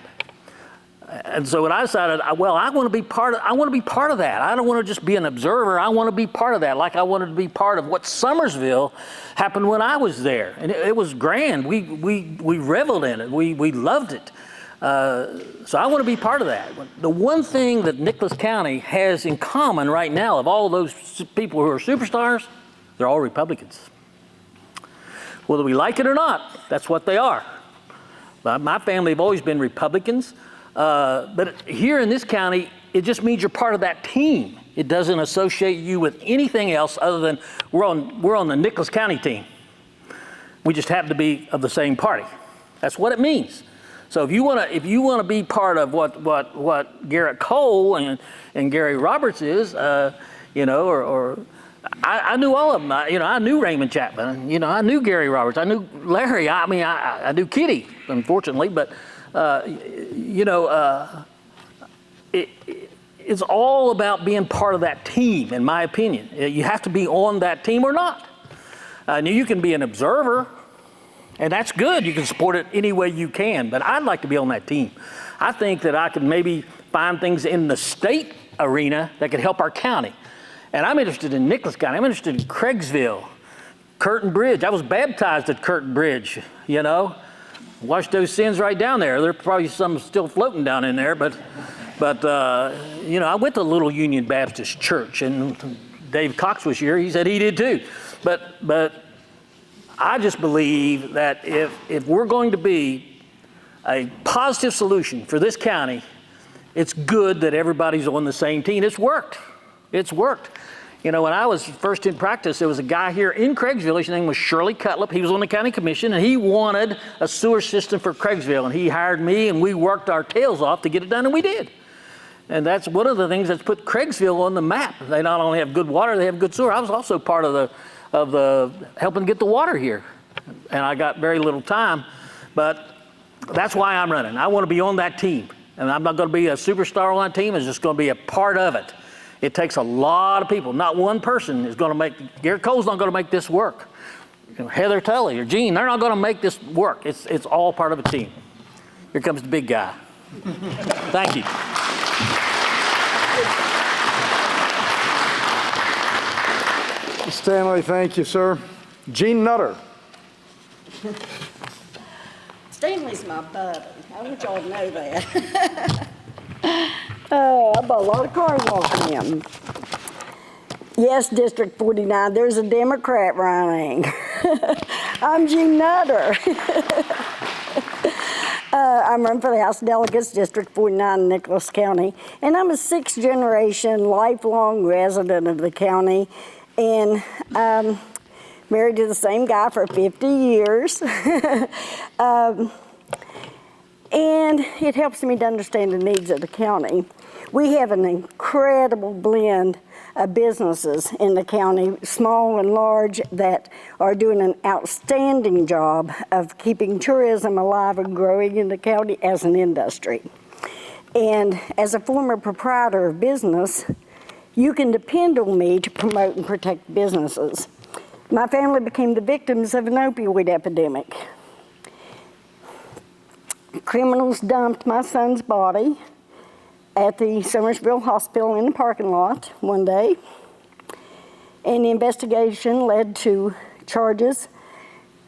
And so when I decided, well, I want to be part of that. I don't want to just be an observer. I want to be part of that, like I wanted to be part of what Summersville happened when I was there. And it was grand. We reveled in it. We loved it. So I want to be part of that. The one thing that Nicholas County has in common right now of all those people who are superstars, they're all Republicans. Whether we like it or not, that's what they are. My family have always been Republicans. But here in this county, it just means you're part of that team. It doesn't associate you with anything else other than we're on the Nicholas County team. We just happen to be of the same party. That's what it means. So if you want to be part of what Garrett Cole and Gary Roberts is, I knew all of them. I knew Raymond Chapman. I knew Gary Roberts. I knew Larry. I knew Kitty, unfortunately, but. It's all about being part of that team, in my opinion. You have to be on that team or not. You can be an observer, and that's good. You can support it any way you can, but I'd like to be on that team. I think that I could maybe find things in the state arena that could help our county. And I'm interested in Nicholas County. I'm interested in Craigsville, Curtin Bridge. I was baptized at Curtin Bridge, Wash those sins right down there. There's probably some still floating down in there, but I went to Little Union Baptist Church, and Dave Cox was here. He said he did too. But I just believe that if we're going to be a positive solution for this county, it's good that everybody's on the same team. It's worked. It's worked. When I was first in practice, there was a guy here in Craigsville. His name was Shirley Cutlip. He was on the county commission, and he wanted a sewer system for Craigsville. And he hired me, and we worked our tails off to get it done, and we did. And that's one of the things that's put Craigsville on the map. They not only have good water, they have good sewer. I was also part of the helping get the water here. And I got very little time, but that's why I'm running. I want to be on that team. And I'm not going to be a superstar on that team. I'm just going to be a part of it. It takes a lot of people. Not one person is going to make, Garrett Cole's not going to make this work. Heather Tully or Gene, they're not going to make this work. It's all part of a team. Here comes the big guy. Thank you. Stanley, thank you, sir. Gene Nutter. Stanley's my buddy. I want y'all to know that. I bought a lot of cars off him. Yes, District 49, there's a Democrat running. I'm Gene Nutter. I'm running for the House of Delegates, District 49, Nicholas County, and I'm a sixth-generation lifelong resident of the county, and married to the same guy for 50 years. And it helps me to understand the needs of the county. We have an incredible blend of businesses in the county, small and large, that are doing an outstanding job of keeping tourism alive and growing in the county as an industry. And as a former proprietor of business, you can depend on me to promote and protect businesses. My family became the victims of an opioid epidemic. Criminals dumped my son's body at the Somersville Hospital in the parking lot one day, and the investigation led to charges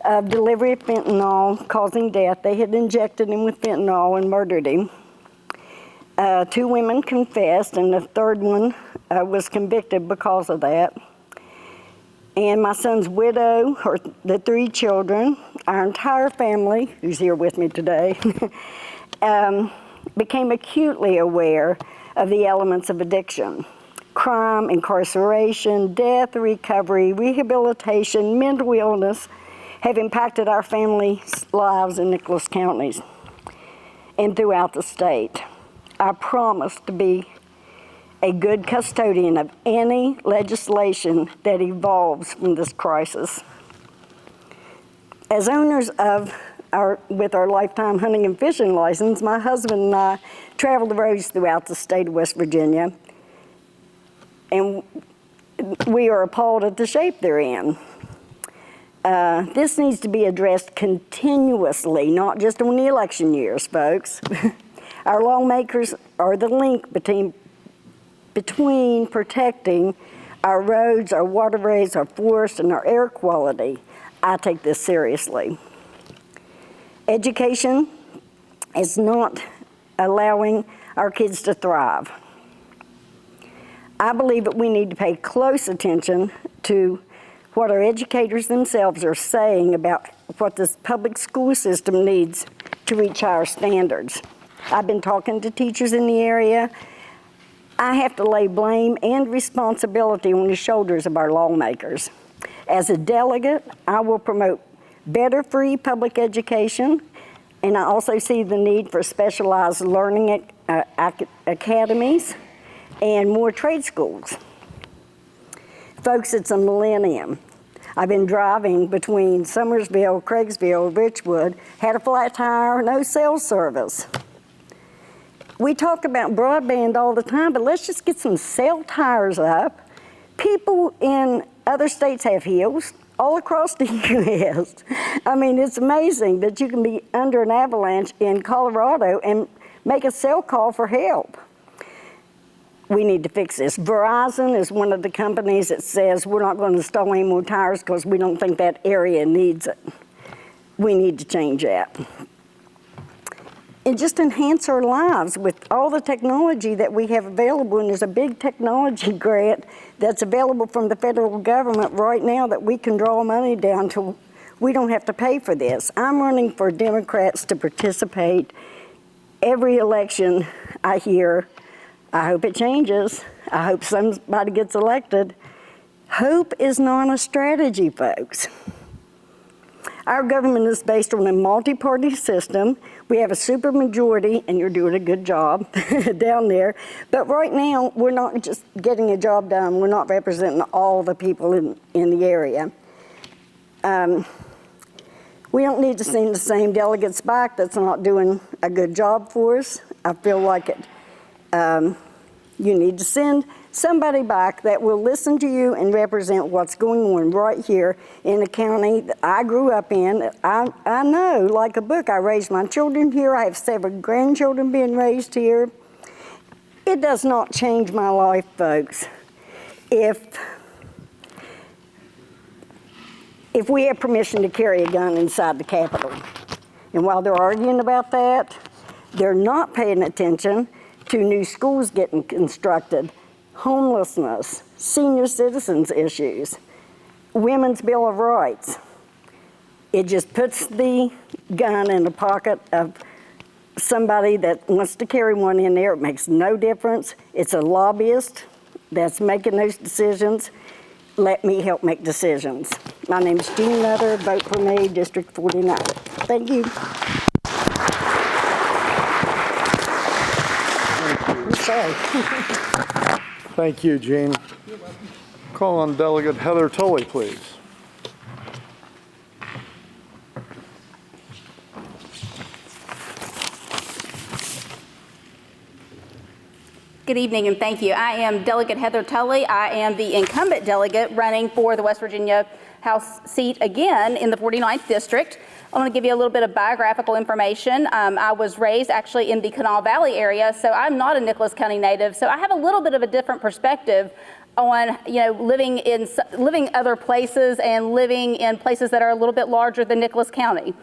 of delivery of fentanyl causing death. They had injected him with fentanyl and murdered him. 2 women confessed, and the third one was convicted because of that. And my son's widow, or the 3 children, our entire family, who's here with me today, became acutely aware of the elements of addiction. Crime, incarceration, death, recovery, rehabilitation, mental illness have impacted our family's lives in Nicholas County and throughout the state. I promise to be a good custodian of any legislation that evolves from this crisis. As owners of with our lifetime hunting and fishing license, my husband and I travel the roads throughout the state of West Virginia, and we are appalled at the shape they're in. This needs to be addressed continuously, not just on the election years, folks. Our lawmakers are the link between protecting our roads, our waterways, our forests, and our air quality. I take this seriously. Education is not allowing our kids to thrive. I believe that we need to pay close attention to what our educators themselves are saying about what this public school system needs to reach higher standards. I've been talking to teachers in the area. I have to lay blame and responsibility on the shoulders of our lawmakers. As a delegate, I will promote better free public education, and I also see the need for specialized learning academies and more trade schools. Folks, it's a millennium. I've been driving between Somersville, Craigsville, Richwood, had a flat tire, no cell service. We talk about broadband all the time, but let's just get some cell tires up. People in other states have hills all across the U.S. I mean, it's amazing that you can be under an avalanche in Colorado and make a cell call for help. We need to fix this. Verizon is one of the companies that says we're not going to install any more tires because we don't think that area needs it. We need to change that. And just enhance our lives with all the technology that we have available. And there's a big technology grant that's available from the federal government right now that we can draw money down to. We don't have to pay for this. I'm running for Democrats to participate every election I hear. I hope it changes. I hope somebody gets elected. Hope is not a strategy, folks. Our government is based on a multi-party system. We have a supermajority, and you're doing a good job down there. But right now, we're not just getting a job done. We're not representing all the people in the area. We don't need to send the same delegates back that's not doing a good job for us. I feel like it. You need to send somebody back that will listen to you and represent what's going on right here in the county that I grew up in. I know, like a book, I raised my children here. I have 7 grandchildren being raised here. It does not change my life, folks, if we have permission to carry a gun inside the Capitol. And while they're arguing about that, they're not paying attention to new schools getting constructed, homelessness, senior citizens issues, Women's Bill of Rights. It just puts the gun in the pocket of somebody that wants to carry one in there. It makes no difference. It's a lobbyist that's making those decisions. Let me help make decisions. My name is Jean Nutter. Vote for me, District 49. Thank you. I'm sorry. Thank you, Jean. Call on Delegate Heather Tully, please. Good evening and thank you. I am Delegate Heather Tully. I am the incumbent delegate running for the West Virginia House seat again in the 49th District. I want to give you a little bit of biographical information. I was raised actually in the Kanawha Valley area, so I'm not a Nicholas County native. So I have a little bit of a different perspective on, living other places and living in places that are a little bit larger than Nicholas County.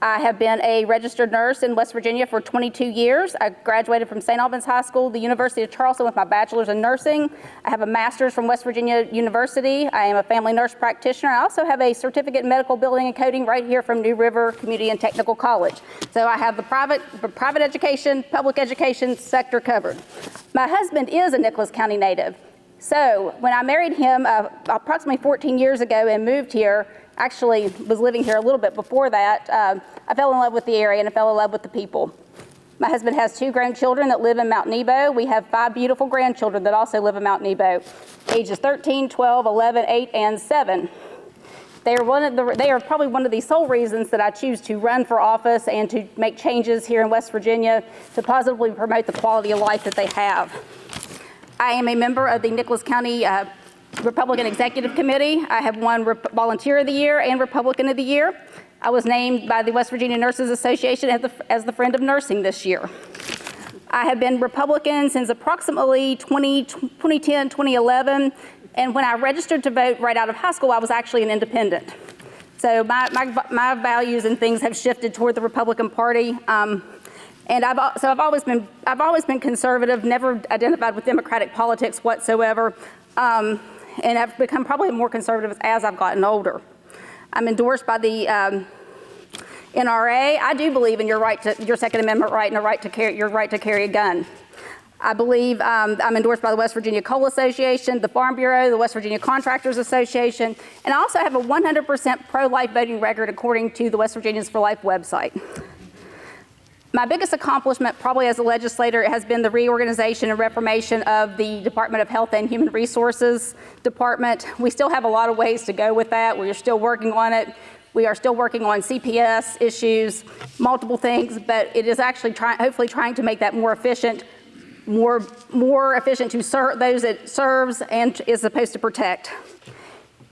I have been a registered nurse in West Virginia for 22 years. I graduated from St. Albans High School, the University of Charleston with my bachelor's in nursing. I have a master's from West Virginia University. I am a family nurse practitioner. I also have a certificate in medical building and coding right here from New River Community and Technical College. So I have the private education, public education sector covered. My husband is a Nicholas County native. So when I married him approximately 14 years ago and moved here, actually was living here a little bit before that, I fell in love with the area and I fell in love with the people. My husband has 2 grandchildren that live in Mount Nebo. We have 5 beautiful grandchildren that also live in Mount Nebo, ages 13, 12, 11, 8, and 7. They are probably one of the sole reasons that I choose to run for office and to make changes here in West Virginia to positively promote the quality of life that they have. I am a member of the Nicholas County Republican Executive Committee. I have won Volunteer of the Year and Republican of the Year. I was named by the West Virginia Nurses Association as the Friend of Nursing this year. I have been Republican since approximately 2010, 2011, and when I registered to vote right out of high school, I was actually an independent. So my values and things have shifted toward the Republican Party. And I've always been conservative, never identified with Democratic politics whatsoever, and I've become probably more conservative as I've gotten older. I'm endorsed by the NRA. I do believe in your Second Amendment right and your right to carry a gun. I believe I'm endorsed by the West Virginia Coal Association, the Farm Bureau, the West Virginia Contractors Association, and I also have a 100% pro-life voting record according to the West Virginians for Life website. My biggest accomplishment probably as a legislator has been the reorganization and reformation of the Department of Health and Human Resources Department. We still have a lot of ways to go with that. We are still working on it. We are still working on CPS issues, multiple things, but it is actually hopefully trying to make that more efficient, more efficient to serve those it serves and is supposed to protect.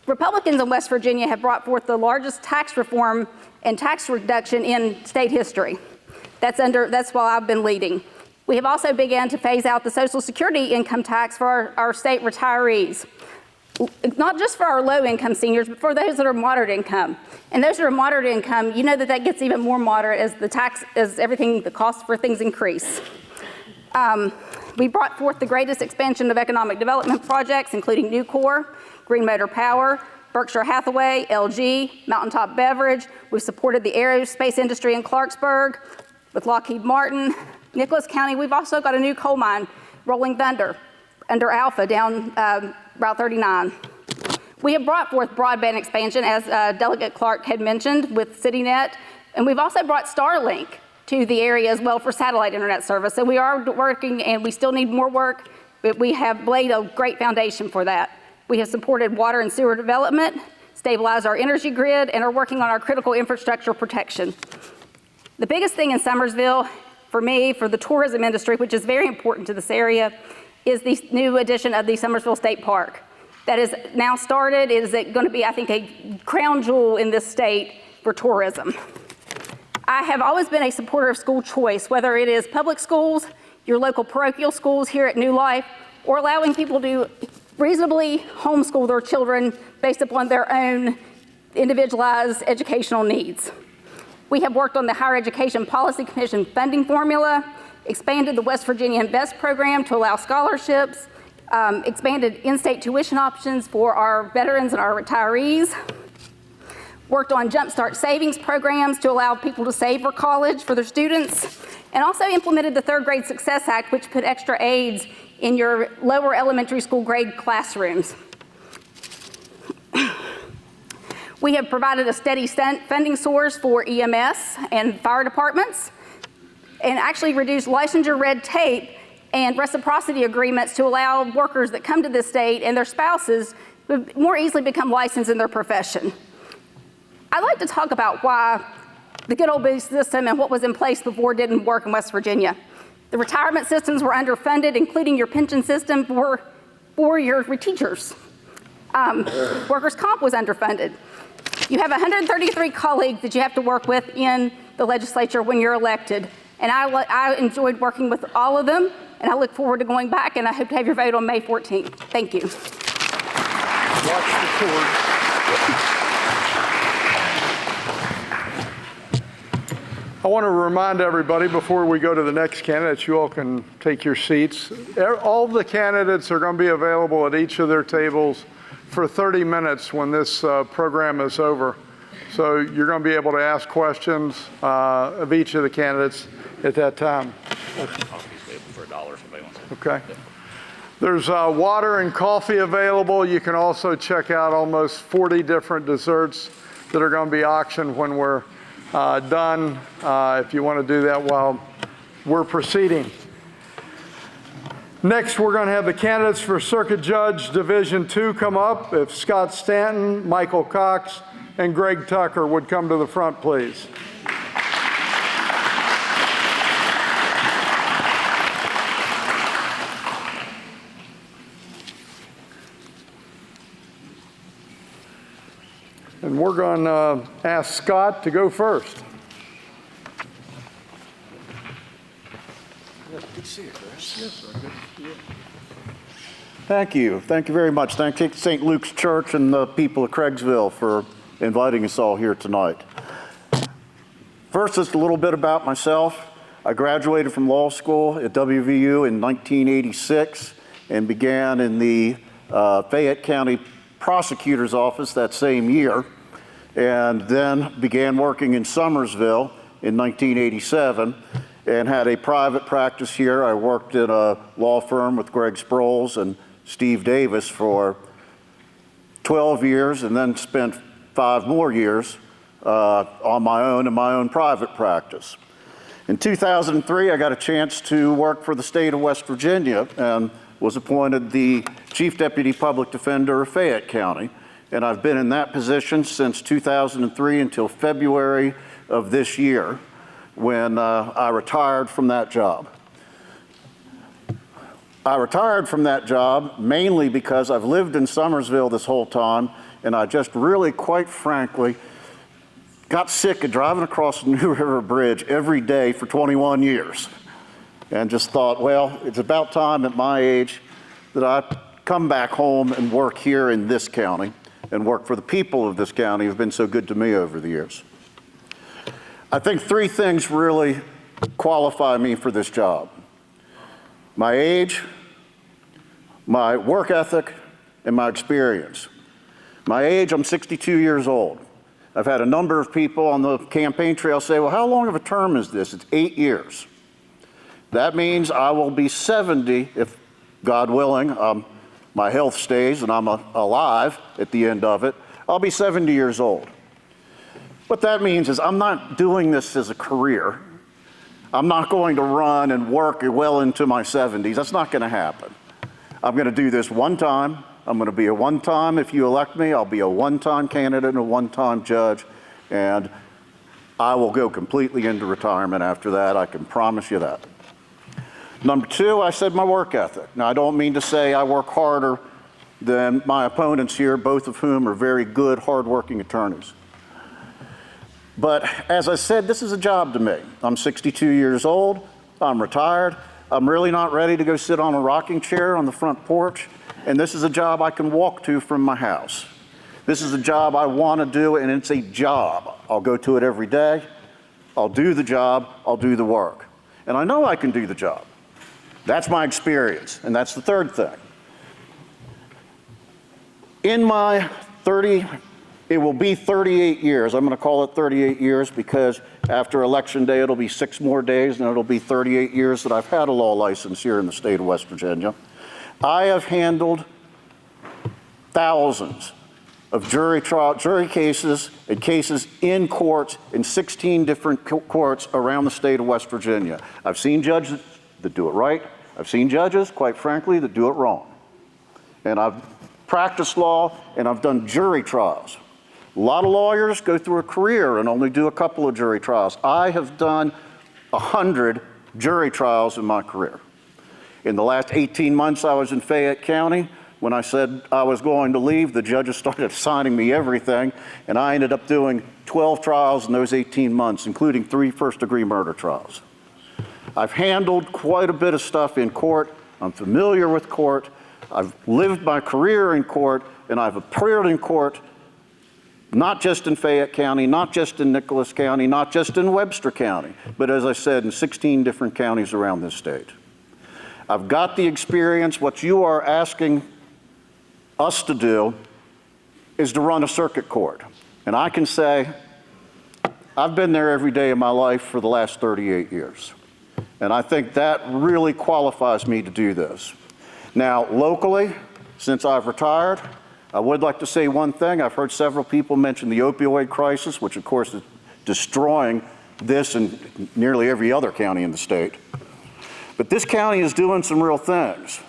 Republicans in West Virginia have brought forth the largest tax reform and tax reduction in state history. That's while I've been leading. We have also begun to phase out the Social Security income tax for our state retirees. Not just for our low-income seniors, but for those that are moderate income. And those that are moderate income, you know that gets even more moderate as the costs for things increase. We brought forth the greatest expansion of economic development projects, including Nucor, Green Motor Power, Berkshire Hathaway, LG, Mountaintop Beverage. We've supported the aerospace industry in Clarksburg with Lockheed Martin. Nicholas County, we've also got a new coal mine, Rolling Thunder, under Alpha down Route 39. We have brought forth broadband expansion, as Delegate Clark had mentioned, with CityNet, and we've also brought Starlink to the area as well for satellite internet service. So we are working, and we still need more work, but we have laid a great foundation for that. We have supported water and sewer development, stabilized our energy grid, and are working on our critical infrastructure protection. The biggest thing in Summersville, for me, for the tourism industry, which is very important to this area, is the new addition of the Summersville State Park. That is now started. It is going to be, I think, a crown jewel in this state for tourism. I have always been a supporter of school choice, whether it is public schools, your local parochial schools here at New Life, or allowing people to reasonably homeschool their children based upon their own individualized educational needs. We have worked on the Higher Education Policy Commission funding formula, expanded the West Virginia Invest program to allow scholarships, expanded in-state tuition options for our veterans and our retirees. worked on Jumpstart savings programs to allow people to save for college for their students, and also implemented the Third Grade Success Act, which put extra aides in your lower elementary school grade classrooms. We have provided a steady funding source for EMS and fire departments, and actually reduced licensure red tape and reciprocity agreements to allow workers that come to this state and their spouses to more easily become licensed in their profession. I'd like to talk about why the good old system and what was in place before didn't work in West Virginia. The retirement systems were underfunded, including your pension system for your teachers. Workers' comp was underfunded. You have 133 colleagues that you have to work with in the legislature when you're elected. And I enjoyed working with all of them, and I look forward to going back, and I hope to have your vote on May 14th. Thank you. Watch the cord. I want to remind everybody before we go to the next candidates, you all can take your seats. All the candidates are going to be available at each of their tables for 30 minutes when this program is over. So you're going to be able to ask questions of each of the candidates at that time. Okay. There's water and coffee available. You can also check out almost 40 different desserts that are going to be auctioned when we're done, if you want to do that while we're proceeding. Next, we're going to have the candidates for Circuit Judge Division 2 come up. If Scott Stanton, Michael Cox, and Greg Tucker would come to the front, please. And we're going to ask Scott to go first. Thank you. Thank you very much. Thank you, St. Luke's Church and the people of Craigsville for inviting us all here tonight. First, just a little bit about myself. I graduated from law school at WVU in 1986 and began in the Fayette County Prosecutor's Office that same year, and then began working in Summersville in 1987 and had a private practice here. I worked in a law firm with Greg Sproles and Steve Davis for 12 years and then spent 5 more years on my own in my own private practice. In 2003, I got a chance to work for the state of West Virginia and was appointed the Chief Deputy Public Defender of Fayette County. And I've been in that position since 2003 until February of this year, when I retired from that job. I retired from that job mainly because I've lived in Summersville this whole time, and I just really, quite frankly, got sick of driving across the New River Bridge every day for 21 years. And just thought, well, it's about time at my age that I come back home and work here in this county and work for the people of this county who've been so good to me over the years. I think 3 things really qualify me for this job: my age, my work ethic, and my experience. My age, I'm 62 years old. I've had a number of people on the campaign trail say, well, how long of a term is this? It's 8 years. That means I will be 70, if God willing, my health stays and I'm alive at the end of it. I'll be 70 years old. What that means is I'm not doing this as a career. I'm not going to run and work well into my 70s. That's not going to happen. I'm going to do this one time. I'm going to be a one-time, if you elect me, I'll be a one-time candidate and a one-time judge, and I will go completely into retirement after that. I can promise you that. Number 2, I said my work ethic. Now, I don't mean to say I work harder than my opponents here, both of whom are very good, hardworking attorneys. But as I said, this is a job to me. I'm 62 years old. I'm retired. I'm really not ready to go sit on a rocking chair on the front porch. And this is a job I can walk to from my house. This is a job I want to do, and it's a job. I'll go to it every day. I'll do the job. I'll do the work. And I know I can do the job. That's my experience, and that's the third thing. In my It will be 38 years. I'm going to call it 38 years because after Election Day, it'll be 6 more days, and it'll be 38 years that I've had a law license here in the state of West Virginia. I have handled thousands of jury cases and cases in courts in 16 different courts around the state of West Virginia. I've seen judges that do it right. I've seen judges, quite frankly, that do it wrong. And I've practiced law, and I've done jury trials. A lot of lawyers go through a career and only do a couple of jury trials. I have done 100 jury trials in my career. In the last 18 months I was in Fayette County. When I said I was going to leave, the judges started assigning me everything, and I ended up doing 12 trials in those 18 months, including 3 first-degree murder trials. I've handled quite a bit of stuff in court. I'm familiar with court. I've lived my career in court, and I've appeared in court, not just in Fayette County, not just in Nicholas County, not just in Webster County, but as I said, in 16 different counties around this state. I've got the experience. What you are asking us to do is to run a circuit court. And I can say, I've been there every day of my life for the last 38 years. And I think that really qualifies me to do this. Now, locally, since I've retired, I would like to say one thing. I've heard several people mention the opioid crisis, which of course is destroying this and nearly every other county in the state. But this county is doing some real things.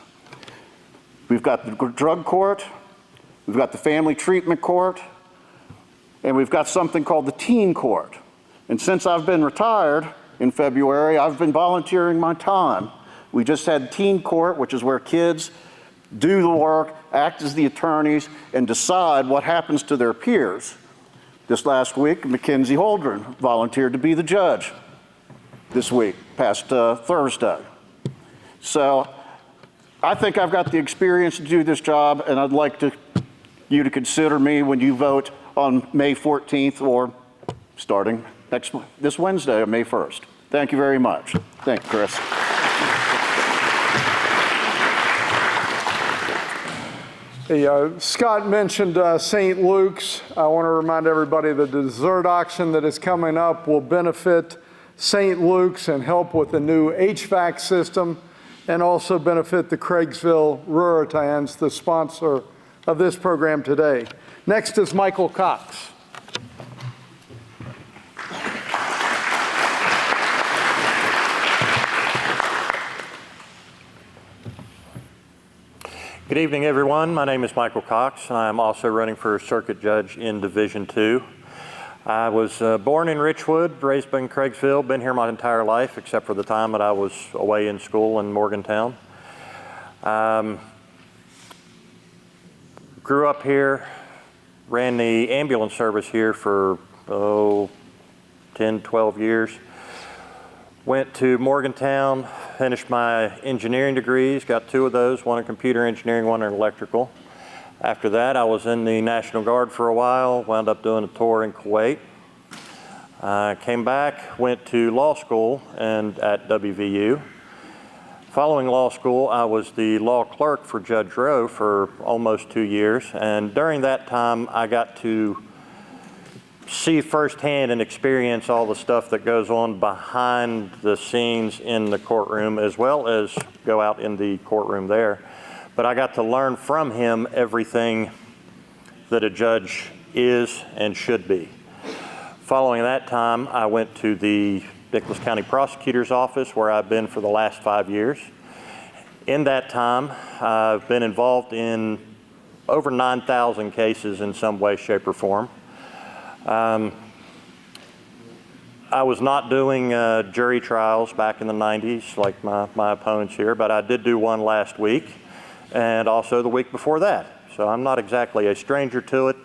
We've got the drug court, we've got the family treatment court, and we've got something called the teen court. And since I've been retired in February, I've been volunteering my time. We just had teen court, which is where kids do the work, act as the attorneys, and decide what happens to their peers. This last week, Mackenzie Holdren volunteered to be the judge this week, past Thursday. So I think I've got the experience to do this job, and I'd like you to consider me when you vote on May 14th or starting this Wednesday on May 1st. Thank you very much. Thank you, Chris. Hey, Scott mentioned St. Luke's. I want to remind everybody that the dessert auction that is coming up will benefit St. Luke's and help with the new HVAC system, and also benefit the Craigsville Ruritans, the sponsor of this program today. Next is Michael Cox. Good evening, everyone. My name is Michael Cox, and I'm also running for Circuit Judge in Division 2. I was born in Richwood, raised in Craigsville, been here my entire life except for the time that I was away in school in Morgantown. Grew up here, ran the ambulance service here for 10, 12 years. Went to Morgantown, finished my engineering degrees, got 2 of those, one in computer engineering, one in electrical. After that, I was in the National Guard for a while, wound up doing a tour in Kuwait. Came back, went to law school and at WVU. Following law school, I was the law clerk for Judge Rowe for almost 2 years, and during that time, I got to see firsthand and experience all the stuff that goes on behind the scenes in the courtroom, as well as go out in the courtroom there. But I got to learn from him everything that a judge is and should be. Following that time, I went to the Nicholas County Prosecutor's Office, where I've been for the last 5 years. In that time, I've been involved in over 9,000 cases in some way, shape, or form. I was not doing jury trials back in the 90s like my opponents here, but I did do one last week and also the week before that. So I'm not exactly a stranger to it.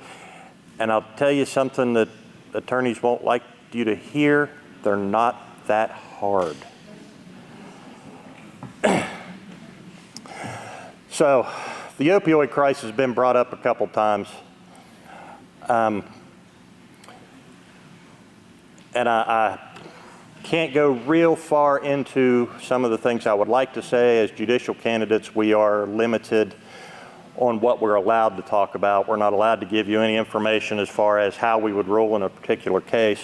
And I'll tell you something that attorneys won't like you to hear, they're not that hard. So the opioid crisis has been brought up a couple times. And I can't go real far into some of the things I would like to say. As judicial candidates, we are limited on what we're allowed to talk about. We're not allowed to give you any information as far as how we would rule in a particular case.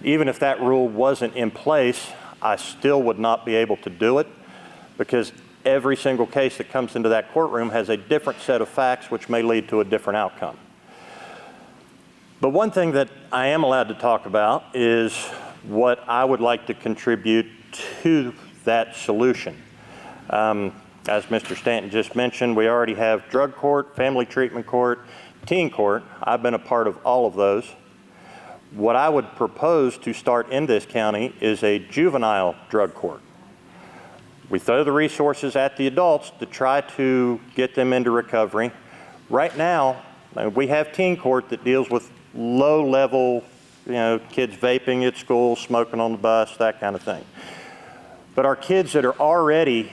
Even if that rule wasn't in place, I still would not be able to do it, because every single case that comes into that courtroom has a different set of facts which may lead to a different outcome. But one thing that I am allowed to talk about is what I would like to contribute to that solution. As Mr. Stanton just mentioned, we already have drug court, family treatment court, teen court. I've been a part of all of those. What I would propose to start in this county is a juvenile drug court. We throw the resources at the adults to try to get them into recovery. Right now, we have teen court that deals with low-level, kids vaping at school, smoking on the bus, that kind of thing. But our kids that are already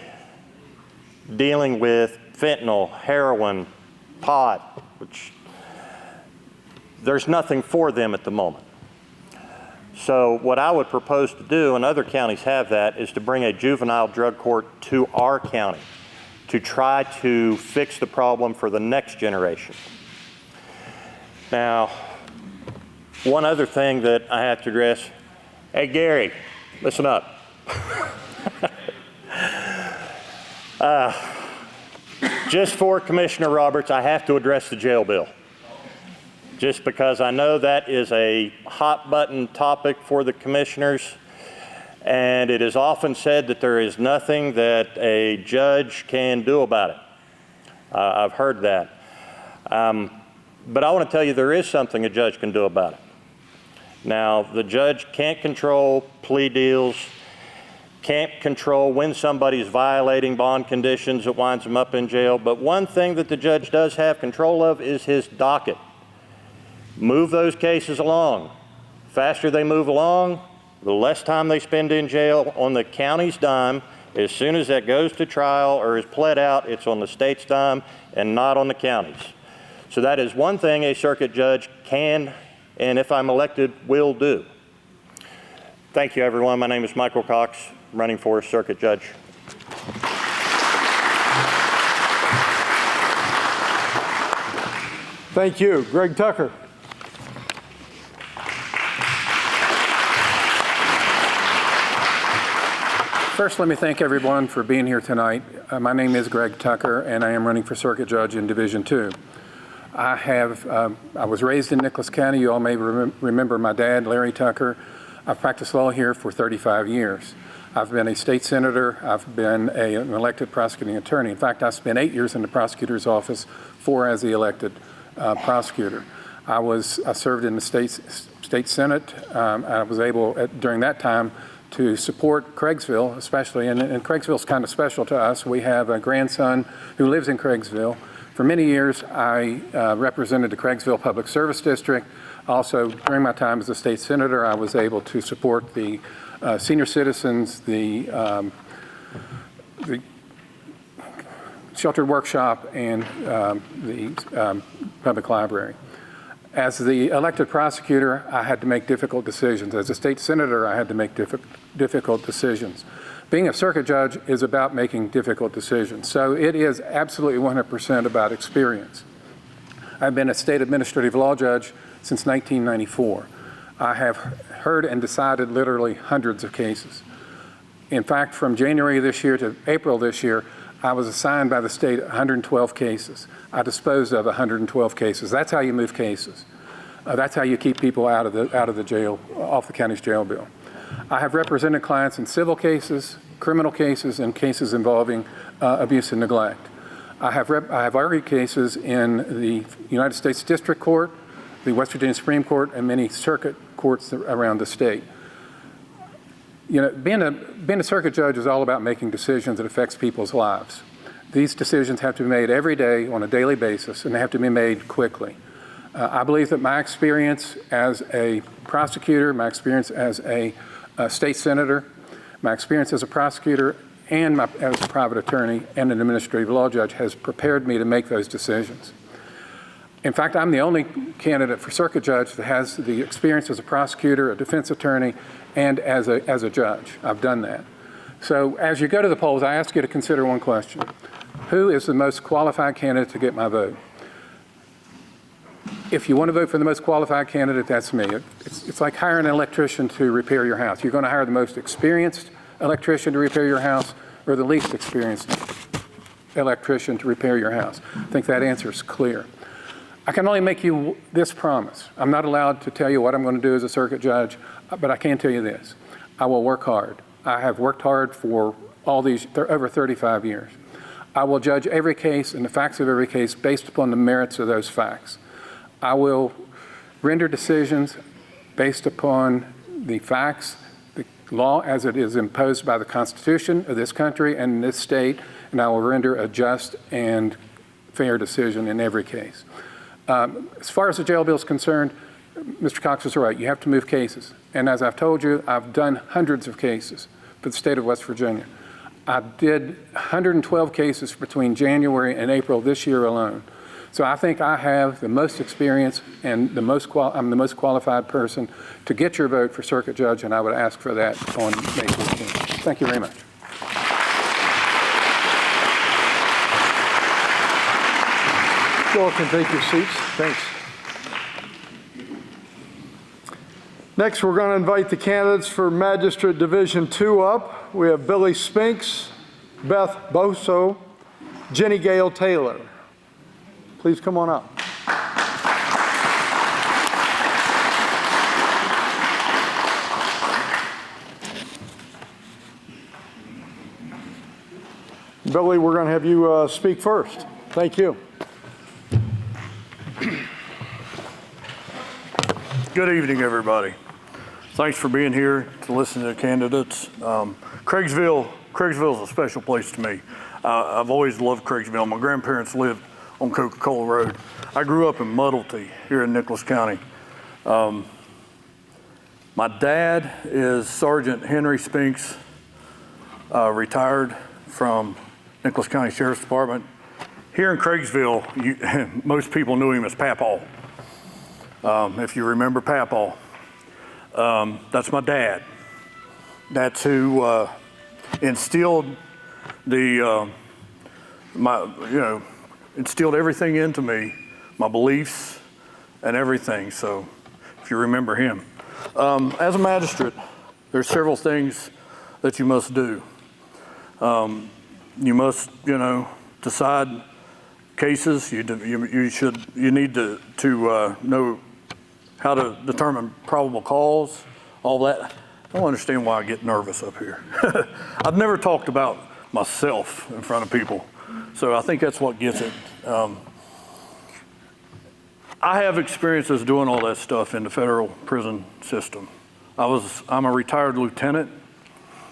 dealing with fentanyl, heroin, pot, which there's nothing for them at the moment. So what I would propose to do, and other counties have that, is to bring a juvenile drug court to our county to try to fix the problem for the next generation. Now, one other thing that I have to address. Hey, Gary, listen up. Just for Commissioner Roberts, I have to address the jail bill. Just because I know that is a hot button topic for the commissioners, and it is often said that there is nothing that a judge can do about it. I've heard that. But I want to tell you there is something a judge can do about it. Now, the judge can't control plea deals, can't control when somebody's violating bond conditions that winds them up in jail, but one thing that the judge does have control of is his docket. Move those cases along. The faster they move along, the less time they spend in jail on the county's dime. As soon as that goes to trial or is pled out, it's on the state's dime and not on the county's. So that is one thing a circuit judge can, and if I'm elected, will do. Thank you, everyone. My name is Michael Cox, running for circuit judge. Thank you. Greg Tucker. First, let me thank everyone for being here tonight. My name is Greg Tucker, and I am running for circuit judge in Division 2. I was raised in Nicholas County. You all may remember my dad, Larry Tucker. I've practiced law here for 35 years. I've been a state senator. I've been an elected prosecuting attorney. In fact, I spent 8 years in the prosecutor's office, 4 as the elected prosecutor. I served in the state senate. I was able, during that time, to support Craigsville, especially, and Craigsville's kind of special to us. We have a grandson who lives in Craigsville. For many years, I represented the Craigsville Public Service District. Also, during my time as a state senator, I was able to support the senior citizens, the sheltered workshop, and the public library. As the elected prosecutor, I had to make difficult decisions. As a state senator, I had to make difficult decisions. Being a circuit judge is about making difficult decisions. So it is absolutely 100% about experience. I've been a state administrative law judge since 1994. I have heard and decided literally hundreds of cases. In fact, from January this year to April this year, I was assigned by the state 112 cases. I disposed of 112 cases. That's how you move cases. That's how you keep people out of the jail, off the county's jail bill. I have represented clients in civil cases, criminal cases, and cases involving abuse and neglect. I have argued cases in the United States District Court, the West Virginia Supreme Court, and many circuit courts around the state. You know, being a circuit judge is all about making decisions that affects people's lives. These decisions have to be made every day on a daily basis, and they have to be made quickly. I believe that my experience as a prosecutor, my experience as a state senator, my experience as a prosecutor, and as a private attorney and an administrative law judge has prepared me to make those decisions. In fact, I'm the only candidate for circuit judge that has the experience as a prosecutor, a defense attorney, and as a judge. I've done that. So as you go to the polls, I ask you to consider one question. who is the most qualified candidate to get my vote? If you want to vote for the most qualified candidate, that's me. It's like hiring an electrician to repair your house. You're going to hire the most experienced electrician to repair your house or the least experienced electrician to repair your house. I think that answer is clear. I can only make you this promise. I'm not allowed to tell you what I'm going to do as a circuit judge, but I can tell you this. I will work hard. I have worked hard for all these, over 35 years. I will judge every case and the facts of every case based upon the merits of those facts. I will render decisions based upon the facts, the law as it is imposed by the Constitution of this country and this state, and I will render a just and fair decision in every case. As far as the jail bill is concerned, Mr. Cox is right. You have to move cases. And as I've told you, I've done hundreds of cases for the state of West Virginia. I did 112 cases between January and April this year alone. So I think I have the most experience and I'm the most qualified person to get your vote for circuit judge, and I would ask for that on May 14th. Thank you very much. You all can take your seats. Thanks. Next, we're going to invite the candidates for Magistrate Division 2 up. We have Billy Spinks, Beth Boso, Jenny Gale Taylor. Please come on up. Billy, we're going to have you speak first. Thank you. Good evening, everybody. Thanks for being here to listen to the candidates. Craigsville is a special place to me. I've always loved Craigsville. My grandparents lived on Coca-Cola Road. I grew up in Muddlety here in Nicholas County. My dad is Sergeant Henry Spinks, retired from Nicholas County Sheriff's Department. Here in Craigsville, most people knew him as Papaw. If you remember Papaw, that's my dad. That's who instilled instilled everything into me, my beliefs and everything. So, if you remember him, as a magistrate, there's several things that you must do. You must, decide cases. You need to know how to determine probable cause, all that. I don't understand why I get nervous up here. I've never talked about myself in front of people, so I think that's what gets it. I have experiences doing all that stuff in the federal prison system. I'm a retired lieutenant.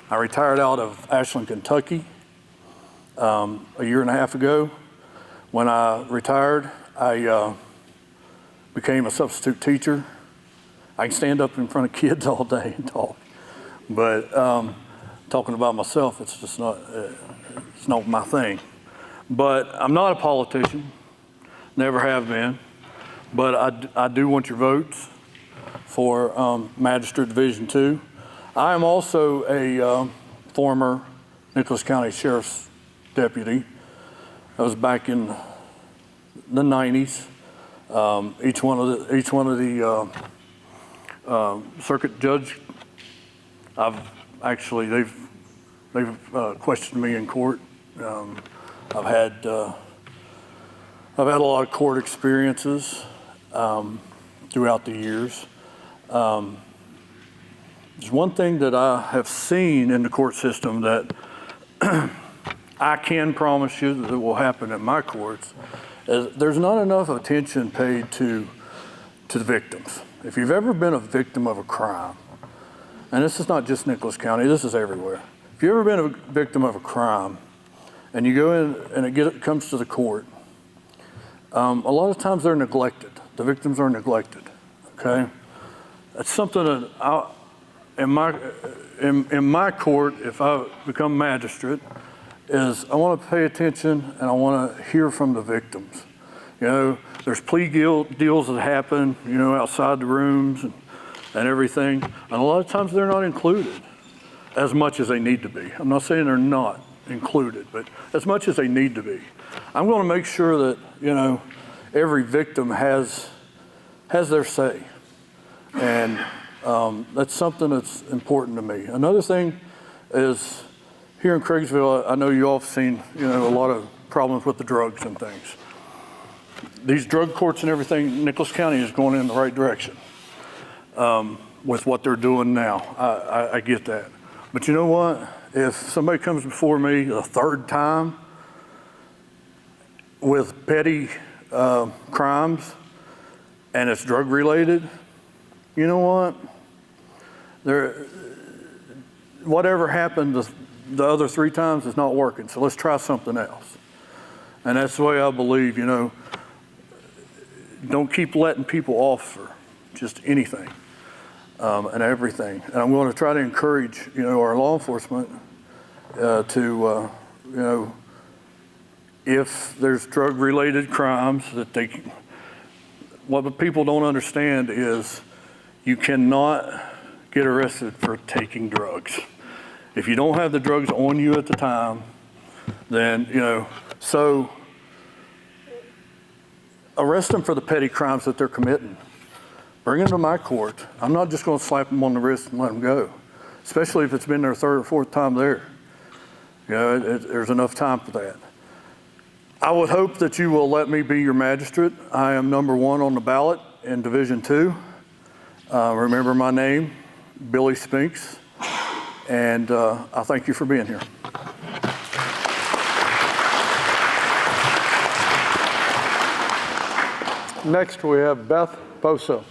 I retired out of Ashland, Kentucky a year and a half ago. When I retired, I became a substitute teacher. I can stand up in front of kids all day and talk, but talking about myself, it's just not, it's not my thing. But I'm not a politician, never have been, but I do want your votes for Magistrate Division 2. I am also a former Nicholas County Sheriff's deputy. I was back in the 90s. Each one of the circuit judge, they've questioned me in court. I've had a lot of court experiences throughout the years. There's one thing that I have seen in the court system that I can promise you that will happen in my courts. There's not enough attention paid to the victims. If you've ever been a victim of a crime, and this is not just Nicholas County, this is everywhere. If you've ever been a victim of a crime, and you go in and it comes to the court, a lot of times they're neglected. The victims are neglected, okay? That's something that in my court, if I become magistrate, is I want to pay attention and I want to hear from the victims. There's plea deals that happen, outside the rooms and everything. And a lot of times they're not included as much as they need to be. I'm not saying they're not, included, but as much as they need to be. I'm going to make sure that, you know, every victim has their say. And that's something that's important to me. Another thing is here in Craigsville, I know you all have seen, you know, a lot of problems with the drugs and things. These drug courts and everything, Nicholas County is going in the right direction with what they're doing now. I get that. But you know what? If somebody comes before me a third time with petty crimes and it's drug related, you know what? Whatever happened the other 3 times is not working, so let's try something else. And that's the way I believe, you know, don't keep letting people off for just anything and everything. And I'm going to try to encourage, you know, our law enforcement to, you know, if there's drug-related crimes that what the people don't understand is you cannot get arrested for taking drugs. If you don't have the drugs on you at the time, then, you know, so arrest them for the petty crimes that they're committing. Bring them to my court. I'm not just going to slap them on the wrist and let them go, especially if it's been their 3rd or 4th time there. You know, there's enough time for that. I would hope that you will let me be your magistrate. I am number 1 on the ballot in Division 2. Remember my name, Billy Spinks, and I thank you for being here. Next, we have Beth Boso.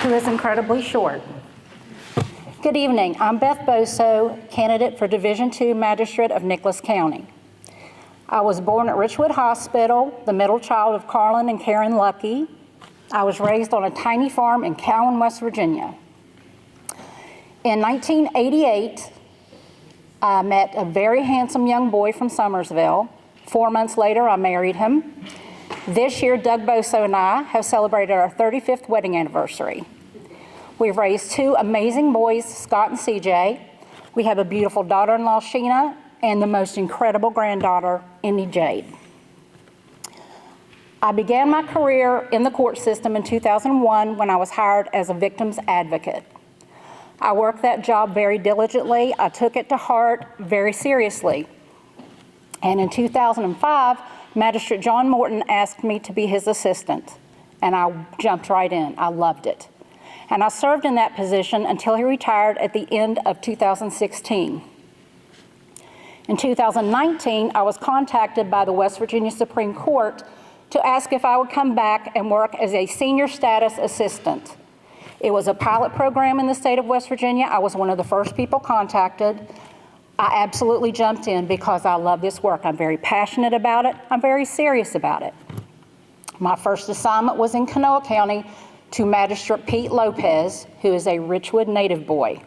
Who is incredibly short. Good evening. I'm Beth Boso, candidate for Division II Magistrate of Nicholas County. I was born at Richwood Hospital, the middle child of Carlin and Karen Lucky. I was raised on a tiny farm in Cowan, West Virginia. In 1988, I met a very handsome young boy from Summersville. 4 months later, I married him. This year, Doug Boso and I have celebrated our 35th wedding anniversary. We've raised 2 amazing boys, Scott and CJ. We have a beautiful daughter-in-law, Sheena, and the most incredible granddaughter, Indy Jade. I began my career in the court system in 2001 when I was hired as a victim's advocate. I worked that job very diligently. I took it to heart very seriously. And in 2005, Magistrate John Morton asked me to be his assistant, and I jumped right in. I loved it. And I served in that position until he retired at the end of 2016. In 2019, I was contacted by the West Virginia Supreme Court to ask if I would come back and work as a senior status assistant. It was a pilot program in the state of West Virginia. I was one of the first people contacted. I absolutely jumped in because I love this work. I'm very passionate about it. I'm very serious about it. My first assignment was in Kanawha County to Magistrate Pete Lopez, who is a Richwood native boy.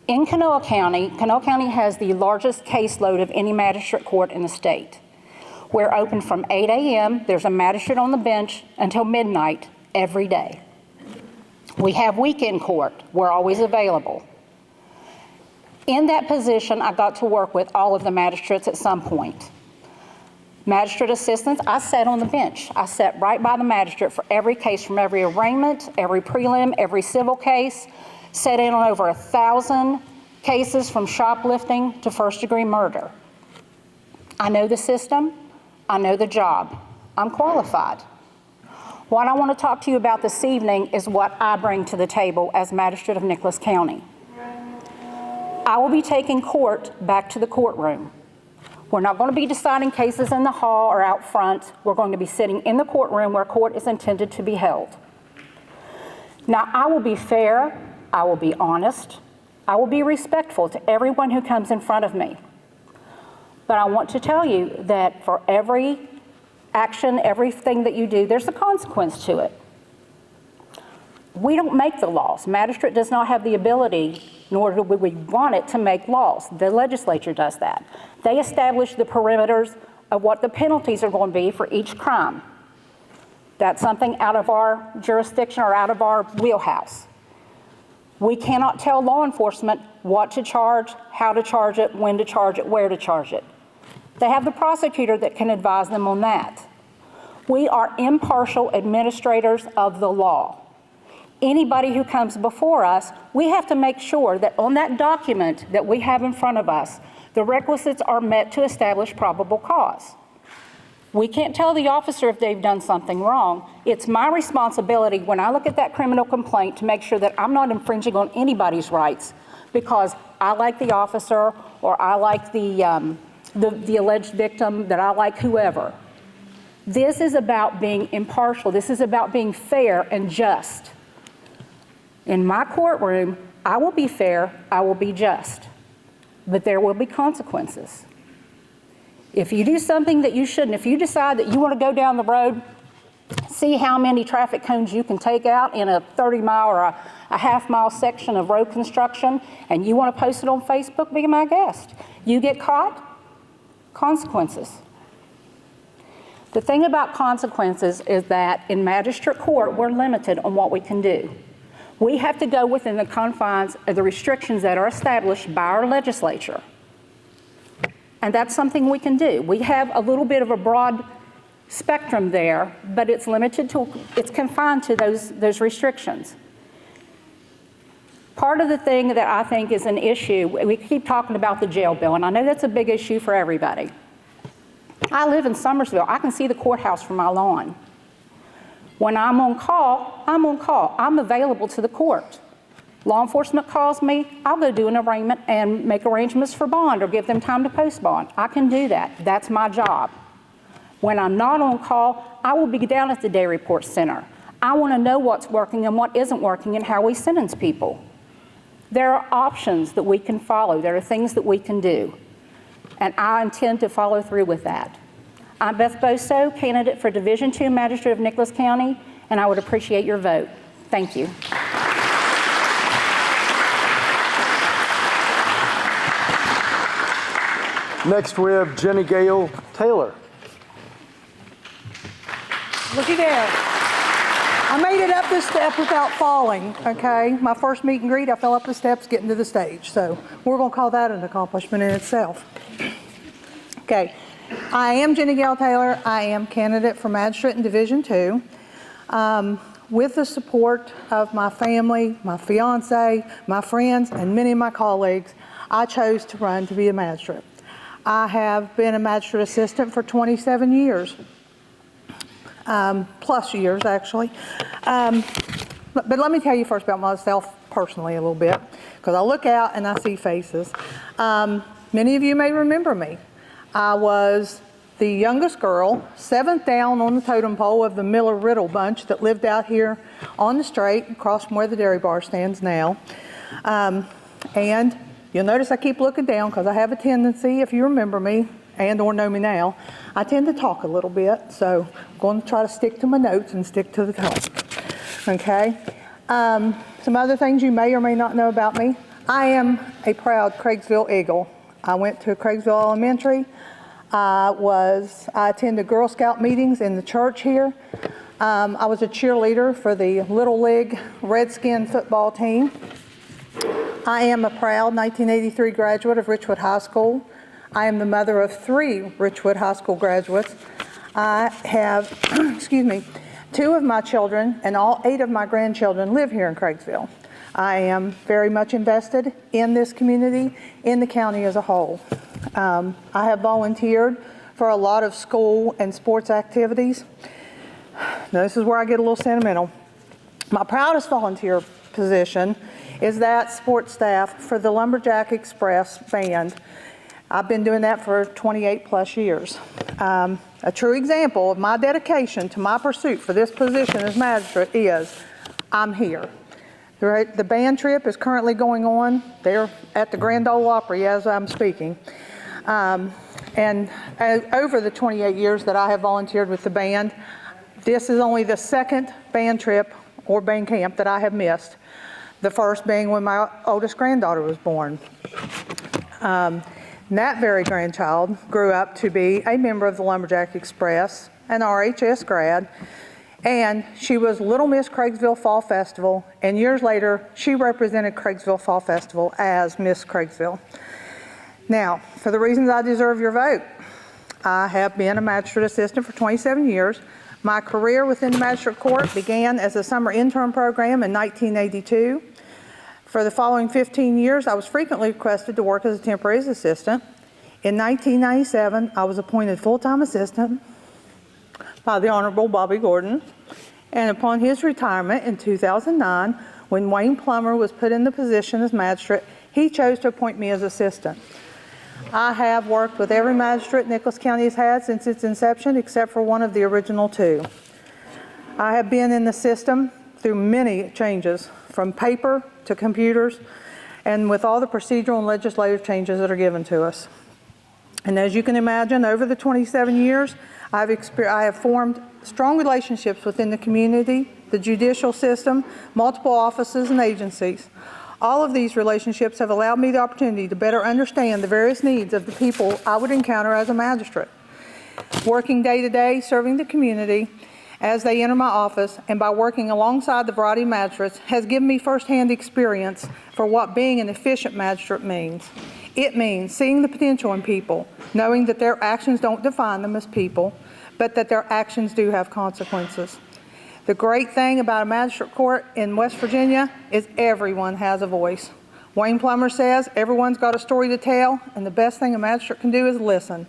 In Kanawha County has the largest caseload of any magistrate court in the state. We're open from 8 a.m. There's a magistrate on the bench until midnight every day. We have weekend court. We're always available. In that position, I got to work with all of the magistrates at some point. Magistrate assistants, I sat on the bench. I sat right by the magistrate for every case, from every arraignment, every prelim, every civil case, sat in on over 1,000 cases from shoplifting to first-degree murder. I know the system. I know the job. I'm qualified. What I want to talk to you about this evening is what I bring to the table as Magistrate of Nicholas County. I will be taking court back to the courtroom. We're not going to be deciding cases in the hall or out front. We're going to be sitting in the courtroom where court is intended to be held. Now, I will be fair. I will be honest. I will be respectful to everyone who comes in front of me. But I want to tell you that for every action, everything that you do, there's a consequence to it. We don't make the laws. Magistrate does not have the ability, nor do we want it, to make laws. The legislature does that. They establish the perimeters of what the penalties are going to be for each crime. That's something out of our jurisdiction or out of our wheelhouse. We cannot tell law enforcement what to charge, how to charge it, when to charge it, where to charge it. They have the prosecutor that can advise them on that. We are impartial administrators of the law. Anybody who comes before us, we have to make sure that on that document that we have in front of us, the requisites are met to establish probable cause. We can't tell the officer if they've done something wrong. It's my responsibility when I look at that criminal complaint to make sure that I'm not infringing on anybody's rights because I like the officer or I like the alleged victim, that I like whoever. This is about being impartial. This is about being fair and just. In my courtroom, I will be fair, I will be just, but there will be consequences. If you do something that you shouldn't, if you decide that you want to go down the road, see how many traffic cones you can take out in a 30-mile or a half-mile section of road construction, and you want to post it on Facebook, be my guest. You get caught, consequences. The thing about consequences is that in magistrate court, we're limited on what we can do. We have to go within the confines of the restrictions that are established by our legislature. And that's something we can do. We have a little bit of a broad spectrum there, but it's limited to, it's confined to those restrictions. Part of the thing that I think is an issue, we keep talking about the jail bill, and I know that's a big issue for everybody. I live in Summersville. I can see the courthouse from my lawn. When I'm on call, I'm on call. I'm available to the court. Law enforcement calls me, I'll go do an arraignment and make arrangements for bond or give them time to post bond. I can do that. That's my job. When I'm not on call, I will be down at the Day Report Center. I want to know what's working and what isn't working and how we sentence people. There are options that we can follow. There are things that we can do. And I intend to follow through with that. I'm Beth Boso, candidate for Division II Magistrate of Nicholas County, and I would appreciate your vote. Thank you. Next, we have Jenny Gale Taylor. Looky there. I made it up this step without falling, okay? My first meet and greet, I fell up the steps getting to the stage. So we're going to call that an accomplishment in itself. Okay, I am Jenny Gale Taylor. I am candidate for magistrate in Division II. With the support of my family, my fiance, my friends, and many of my colleagues, I chose to run to be a magistrate. I have been a magistrate assistant for 27 years, plus years actually. But let me tell you first about myself personally a little bit, because I look out and I see faces. Many of you may remember me. I was the youngest girl, 7th down on the totem pole of the Miller-Riddle bunch that lived out here on the straight across from where the dairy bar stands now. And you'll notice I keep looking down because I have a tendency, if you remember me and or know me now, I tend to talk a little bit. So I'm going to try to stick to my notes and stick to the talk. Okay? Some other things you may or may not know about me. I am a proud Craigsville Eagle. I went to Craigsville Elementary. I attended Girl Scout meetings in the church here. I was a cheerleader for the Little League Redskin football team. I am a proud 1983 graduate of Richwood High School. I am the mother of 3 Richwood High School graduates. I have, 2 of my children and all 8 of my grandchildren live here in Craigsville. I am very much invested in this community, in the county as a whole. I have volunteered for a lot of school and sports activities. Now, this is where I get a little sentimental. My proudest volunteer position is that sports staff for the Lumberjack Express band. I've been doing that for 28 plus years. A true example of my dedication to my pursuit for this position as magistrate is I'm here. The band trip is currently going on. They're at the Grand Ole Opry as I'm speaking. And over the 28 years that I have volunteered with the band, this is only the 2nd band trip or band camp that I have missed. The first being when my oldest granddaughter was born. That very grandchild grew up to be a member of the Lumberjack Express, an RHS grad, And she was Little Miss Craigsville Fall Festival, and years later, she represented Craigsville Fall Festival as Miss Craigsville. Now, for the reasons I deserve your vote, I have been a magistrate assistant for 27 years. My career within the magistrate court began as a summer intern program in 1982. For the following 15 years, I was frequently requested to work as a temporary assistant. In 1997, I was appointed full-time assistant by the Honorable Bobby Gordon. And upon his retirement in 2009, when Wayne Plummer was put in the position as magistrate, he chose to appoint me as assistant. I have worked with every magistrate Nicholas County has had since its inception, except for one of the original two. I have been in the system through many changes, from paper to computers, and with all the procedural and legislative changes that are given to us. And as you can imagine, over the 27 years, I have formed strong relationships within the community, the judicial system, multiple offices and agencies. All of these relationships have allowed me the opportunity to better understand the various needs of the people I would encounter as a magistrate. Working day to day, serving the community as they enter my office, and by working alongside the variety of magistrates, has given me firsthand experience for what being an efficient magistrate means. It means seeing the potential in people, knowing that their actions don't define them as people, but that their actions do have consequences. The great thing about a magistrate court in West Virginia is everyone has a voice. Wayne Plummer says everyone's got a story to tell, and the best thing a magistrate can do is listen.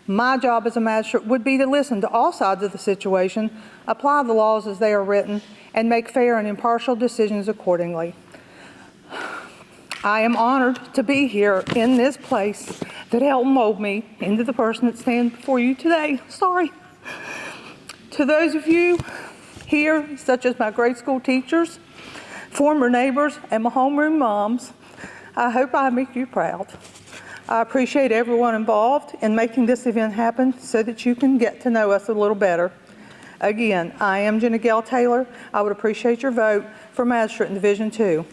My job as a magistrate would be to listen to all sides of the situation, apply the laws as they are written, and make fair and impartial decisions accordingly. I am honored to be here in this place that helped mold me into the person that stands before you today. Sorry. To those of you here, such as my grade school teachers, former neighbors, and my homeroom moms, I hope I make you proud. I appreciate everyone involved in making this event happen so that you can get to know us a little better. Again, I am Jenna Gale Taylor. I would appreciate your vote for Magistrate in Division 2.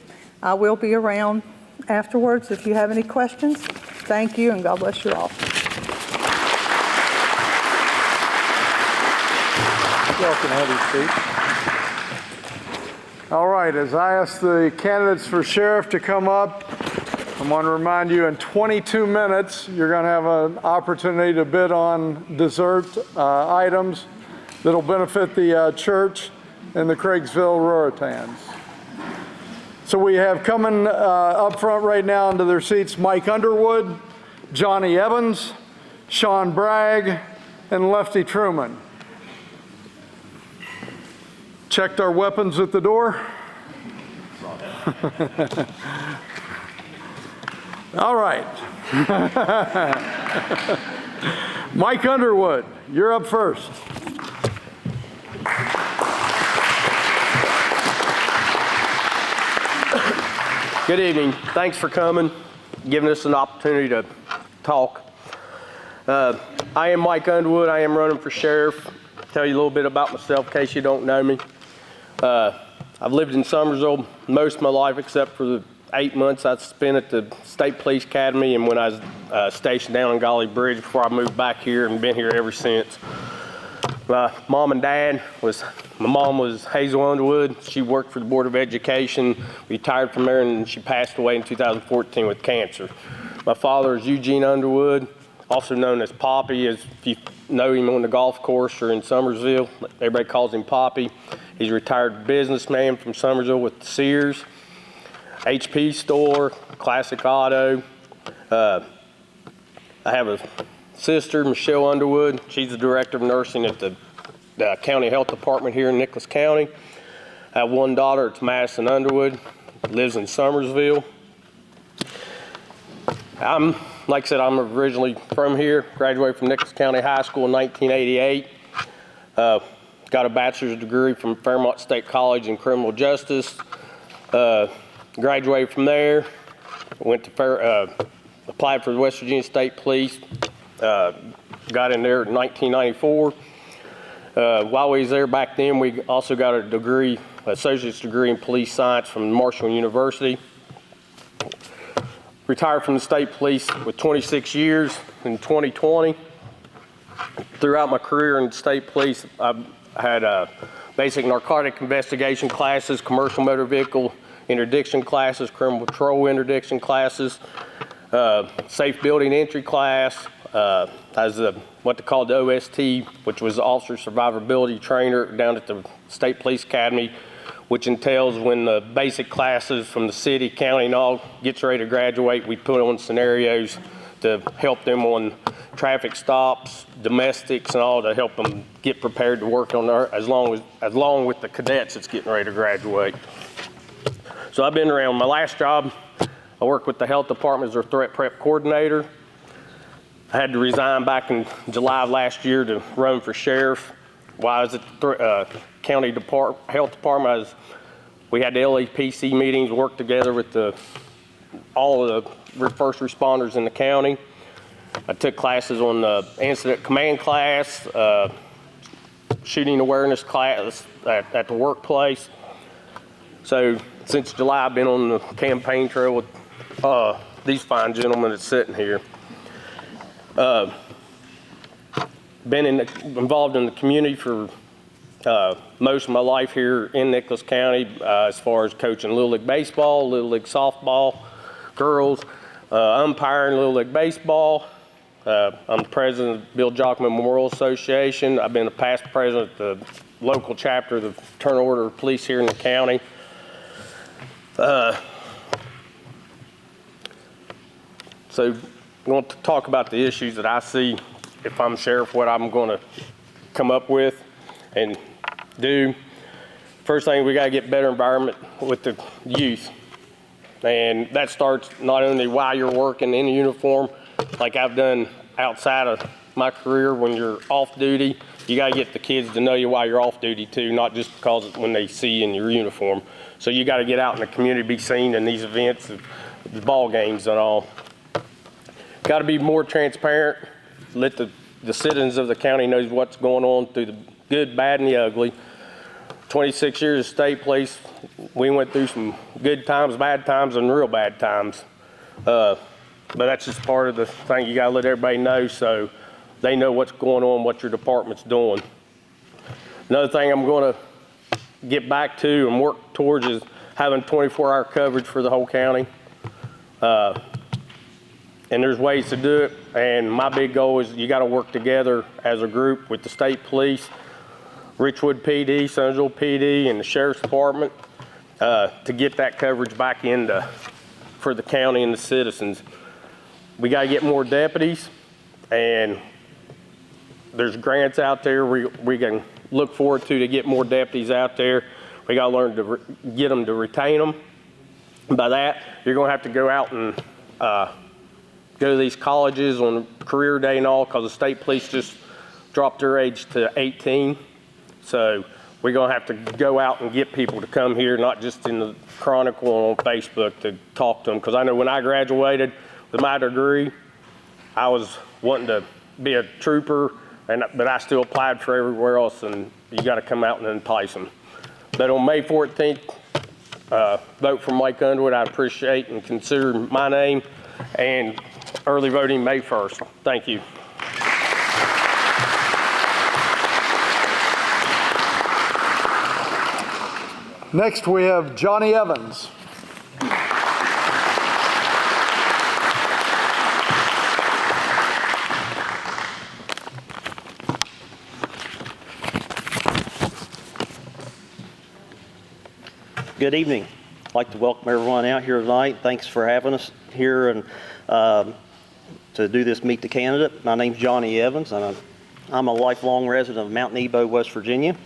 I will be around afterwards if you have any questions. Thank you, and God bless you all. Y'all can have your seats. All right, as I ask the candidates for sheriff to come up, I want to remind you in 22 minutes, you're going to have an opportunity to bid on dessert items that'll benefit the church and the Craigsville Ruritans. So we have coming up front right now into their seats Mike Underwood, Johnny Evans, Sean Bragg, and Lefty Truman. Checked our weapons at the door. All right. Mike Underwood, you're up first. Good evening. Thanks for coming, giving us an opportunity to talk. I am Mike Underwood. I am running for sheriff. Tell you a little bit about myself in case you don't know me. I've lived in Summersville most of my life except for the 8 months I spent at the State Police Academy and when I was stationed down in Golly Bridge before I moved back here and been here ever since. My mom and dad my mom was Hazel Underwood. She worked for the Board of Education, retired from there, and she passed away in 2014 with cancer. My father is Eugene Underwood, also known as Poppy, as if you know him on the golf course or in Summersville. Everybody calls him Poppy. He's a retired businessman from Summersville with Sears, HP store, Classic Auto. I have a sister, Michelle Underwood. She's the director of nursing at the county health department here in Nicholas County. I have one daughter, it's Madison Underwood, lives in Summersville. Like I said, I'm originally from here, graduated from Nicholas County High School in 1988. Got a bachelor's degree from Fairmont State College in criminal justice. Graduated from there, went to applied for the West Virginia State Police, got in there in 1994. While we was there back then, we also got a degree, associate's degree in police science from Marshall University. Retired from the state police with 26 years in 2020. Throughout my career in the state police, I've had basic narcotic investigation classes, commercial motor vehicle interdiction classes, criminal patrol interdiction classes, safe building entry class, as what they call the OST, which was the Officer Survivability Trainer down at the State Police Academy, which entails when the basic classes from the city, county, and all gets ready to graduate, we put on scenarios to help them on traffic stops, domestics, and all to help them get prepared to work on their, along with the cadets that's getting ready to graduate. So I've been around. My last job, I worked with the health department as their threat prep coordinator. I had to resign back in July of last year to run for sheriff. While I was at the county health department, we had the LAPC meetings, worked together with all of the first responders in the county. I took classes on the incident command class, shooting awareness class at the workplace. So since July, I've been on the campaign trail with these fine gentlemen that's sitting here. Been involved in the community for most of my life here in Nicholas County, as far as coaching Little League Baseball, Little League Softball, girls, umpiring Little League Baseball. I'm the president of the Bill Jockman Memorial Association. I've been a past president of the local chapter of the Fraternal Order of Police here in the county. So I want to talk about the issues that I see if I'm sheriff, what I'm going to come up with and do. First thing, we got to get better environment with the youth. And that starts not only while you're working in a uniform, like I've done outside of my career when you're off duty. You got to get the kids to know you while you're off duty too, not just because when they see you in your uniform. So you got to get out in the community, be seen in these events, the ball games and all. Got to be more transparent. Let the citizens of the county know what's going on through the good, bad, and the ugly. 26 years of state police, we went through some good times, bad times, and real bad times. But that's just part of the thing. You got to let everybody know so they know what's going on, what your department's doing. Another thing I'm going to get back to and work towards is having 24-hour coverage for the whole county. And there's ways to do it. And my big goal is you got to work together as a group with the state police, Richwood PD, Sunville PD, and the sheriff's department to get that coverage back into for the county and the citizens. We got to get more deputies, and there's grants out there we can look forward to get more deputies out there. We got to learn to get them to retain them. By that, you're going to have to go out and go to these colleges on career day and all, because the state police just dropped their age to 18. So we're going to have to go out and get people to come here, not just in the Chronicle or on Facebook, to talk to them. Because I know when I graduated with my degree, I was wanting to be a trooper, but I still applied for everywhere else, and you got to come out and entice them. But on May 14th, vote for Mike Underwood. I appreciate and consider my name, and early voting May 1st. Thank you. Next, we have Johnny Evans. Good evening. I'd like to welcome everyone out here tonight. Thanks for having us here and to do this Meet the Candidate. My name's Johnny Evans, and I'm a lifelong resident of Mount Nebo, West Virginia.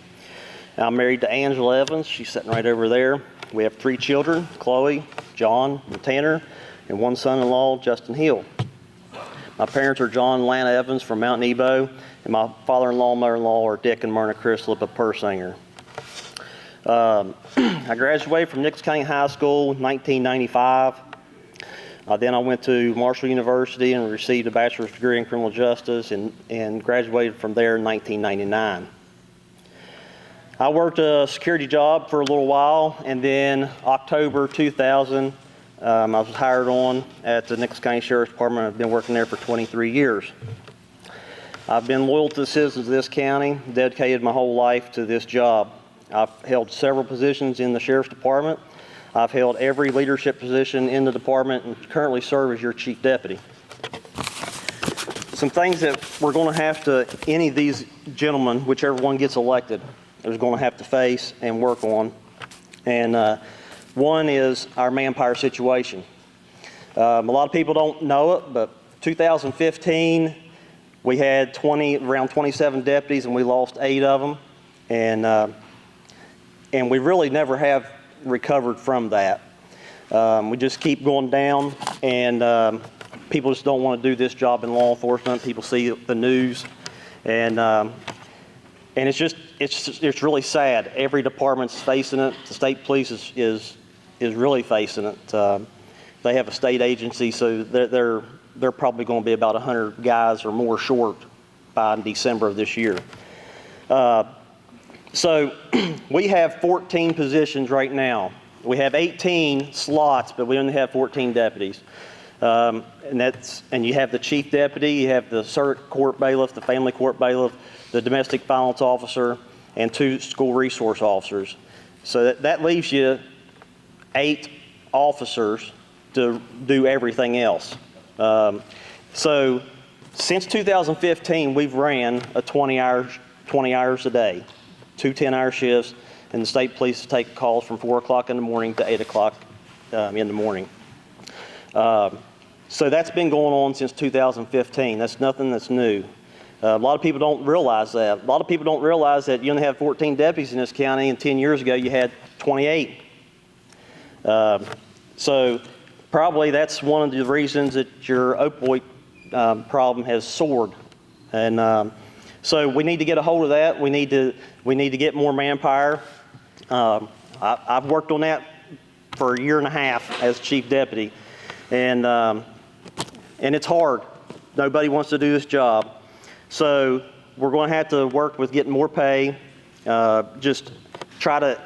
I'm married to Angela Evans. She's sitting right over there. We have 3 children, Chloe, John, and Tanner, and 1 son-in-law, Justin Hill. My parents are John and Lana Evans from Mount Nebo, and my father-in-law and mother-in-law are Dick and Myrna Crislip of Persinger. I graduated from Nicholas County High School in 1995. Then I went to Marshall University and received a bachelor's degree in criminal justice and graduated from there in 1999. I worked a security job for a little while, and then October 2000, I was hired on at the Nicholas County Sheriff's Department. I've been working there for 23 years. I've been loyal to the citizens of this county, dedicated my whole life to this job. I've held several positions in the Sheriff's Department. I've held every leadership position in the department and currently serve as your Chief Deputy. Some things that we're going to have to, any of these gentlemen, whichever one gets elected, is going to have to face and work on. And one is our manpower situation. A lot of people don't know it, but 2015, we had around 27 deputies and we lost 8 of them. And we really never have recovered from that. We just keep going down, and people just don't want to do this job in law enforcement. People see the news, and it's really sad. Every department's facing it. The state police is really facing it. They have a state agency, so they're probably going to be about 100 guys or more short by December of this year. So we have 14 positions right now. We have 18 slots, but we only have 14 deputies. And you have the chief deputy, you have the circuit court bailiff, the family court bailiff, the domestic violence officer, and 2 school resource officers. So that leaves you 8 officers to do everything else. So since 2015, we've ran a 20 hours a day, 2 10-hour shifts, and the state police take calls from 4 o'clock in the morning to 8 o'clock in the morning. So that's been going on since 2015. That's nothing that's new. A lot of people don't realize that. A lot of people don't realize that you only have 14 deputies in this county, and 10 years ago you had 28. So probably that's one of the reasons that your opioid problem has soared. And so we need to get a hold of that. We need to get more manpower. I've worked on that for a year and a half as chief deputy, and it's hard. Nobody wants to do this job. So we're going to have to work with getting more pay, just try to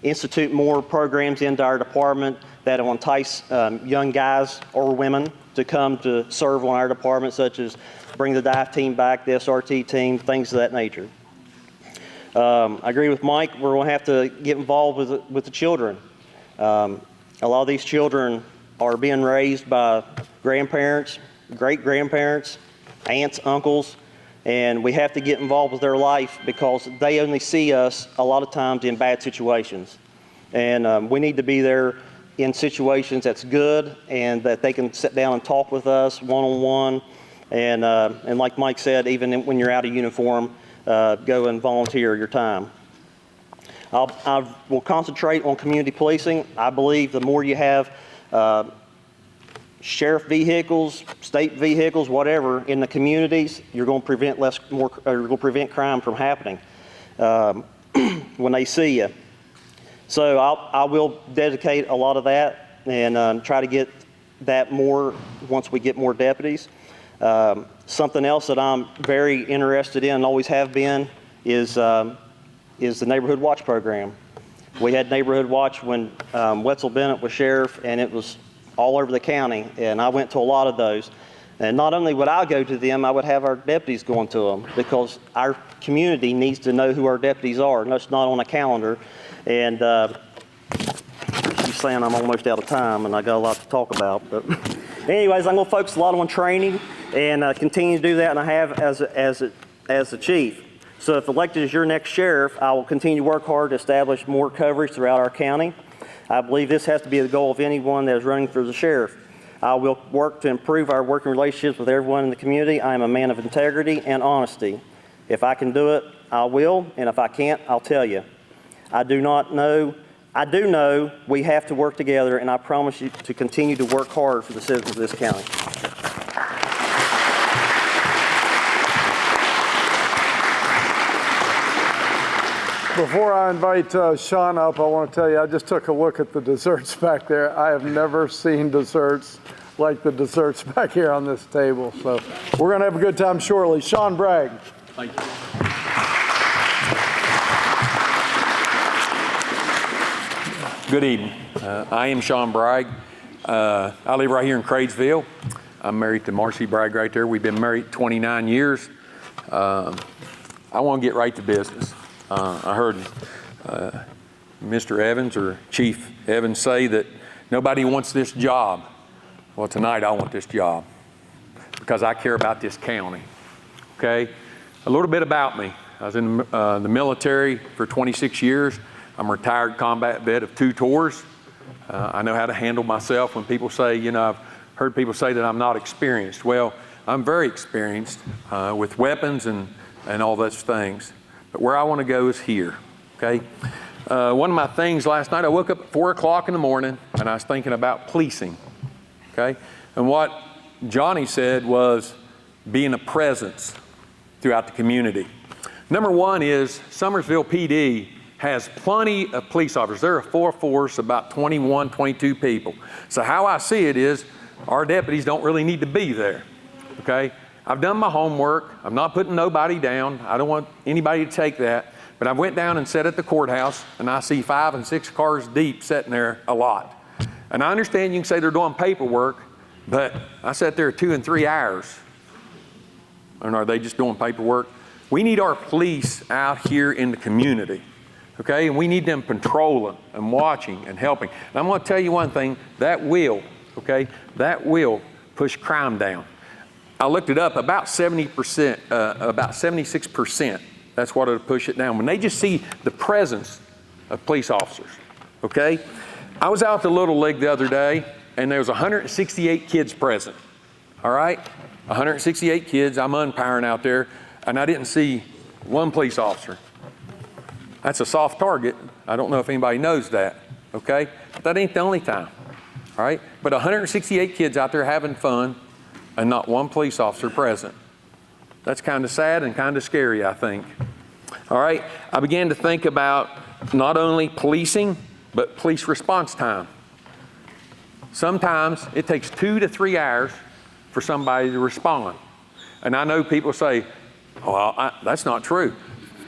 institute more programs into our department that will entice young guys or women to come to serve on our department, such as bring the dive team back, the SRT team, things of that nature. I agree with Mike. We're going to have to get involved with the children. A lot of these children are being raised by grandparents, great-grandparents, aunts, uncles, and we have to get involved with their life because they only see us a lot of times in bad situations. And we need to be there in situations that's good and that they can sit down and talk with us one-on-one. And like Mike said, even when you're out of uniform, go and volunteer your time. I will concentrate on community policing. I believe the more you have sheriff vehicles, state vehicles, whatever, in the communities, you're going to prevent you're going to prevent crime from happening when they see you. So I will dedicate a lot of that and try to get that more once we get more deputies. Something else that I'm very interested in and always have been is the Neighborhood Watch program. We had Neighborhood Watch when Wetzel Bennett was sheriff, and it was all over the county, and I went to a lot of those. And not only would I go to them, I would have our deputies going to them because our community needs to know who our deputies are, and that's not on a calendar. And she's saying I'm almost out of time, and I got a lot to talk about. But anyways, I'm going to focus a lot on training and continue to do that, and I have as the chief. So if elected as your next sheriff, I will continue to work hard to establish more coverage throughout our county. I believe this has to be the goal of anyone that is running for the sheriff. I will work to improve our working relationships with everyone in the community. I am a man of integrity and honesty. If I can do it, I will, and if I can't, I'll tell you. I do know we have to work together, and I promise you to continue to work hard for the citizens of this county. Before I invite Sean up, I want to tell you, I just took a look at the desserts back there. I have never seen desserts like the desserts back here on this table. So we're going to have a good time shortly. Sean Bragg. Thank you. Good evening. I am Sean Bragg. I live right here in Cradesville. I'm married to Marcy Bragg right there. We've been married 29 years. I want to get right to business. I heard Mr. Evans or Chief Evans say that nobody wants this job. Well, tonight I want this job because I care about this county. Okay? A little bit about me. I was in the military for 26 years. I'm a retired combat vet of 2 tours. I know how to handle myself when people say, you know, I've heard people say that I'm not experienced. Well, I'm very experienced with weapons and all those things. But where I want to go is here, okay? One of my things last night, I woke up at 4 o'clock in the morning and I was thinking about policing, okay? And what Johnny said was being a presence throughout the community. Number one is Summersville PD has plenty of police officers. They're a full force, about 21, 22 people. So how I see it is our deputies don't really need to be there, okay? I've done my homework. I'm not putting nobody down. I don't want anybody to take that. But I went down and sat at the courthouse, and I see 5 and 6 cars deep sitting there a lot. And I understand you can say they're doing paperwork, but I sat there 2 and 3 hours. And are they just doing paperwork? We need our police out here in the community, okay? And we need them patrolling and watching and helping. And I'm going to tell you one thing, that will, okay, that will push crime down. I looked it up, about 70%, about 76%. That's what it'll push it down. When they just see the presence of police officers, okay? I was out at the Little League the other day, and there was 168 kids present, all right? 168 kids, I'm umpiring out there, and I didn't see one police officer. That's a soft target. I don't know if anybody knows that, okay? But that ain't the only time, all right? But 168 kids out there having fun, and not one police officer present. That's kind of sad and kind of scary, I think. All right, I began to think about not only policing, but police response time. Sometimes it takes 2 to 3 hours for somebody to respond. And I know people say, well, that's not true.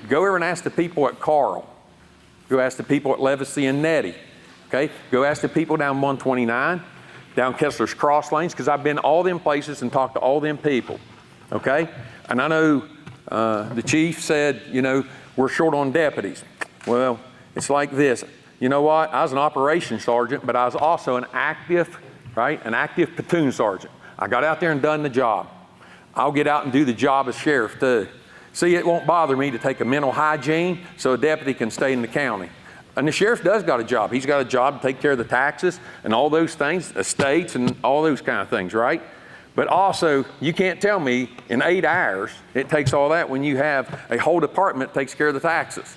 Go over and ask the people at Carl. Go ask the people at Levacy and Nettie. Okay, go ask the people down 129, down Kessler's Cross Lanes, because I've been all them places and talked to all them people, okay? And I know the chief said, you know, we're short on deputies. Well, it's like this. You know what? I was an operations sergeant, but I was also an active platoon sergeant. I got out there and done the job. I'll get out and do the job as sheriff too. See, it won't bother me to take a mental hygiene so a deputy can stay in the county. And the sheriff does got a job. He's got a job to take care of the taxes and all those things, estates and all those kind of things, right? But also, you can't tell me in 8 hours it takes all that when you have a whole department that takes care of the taxes.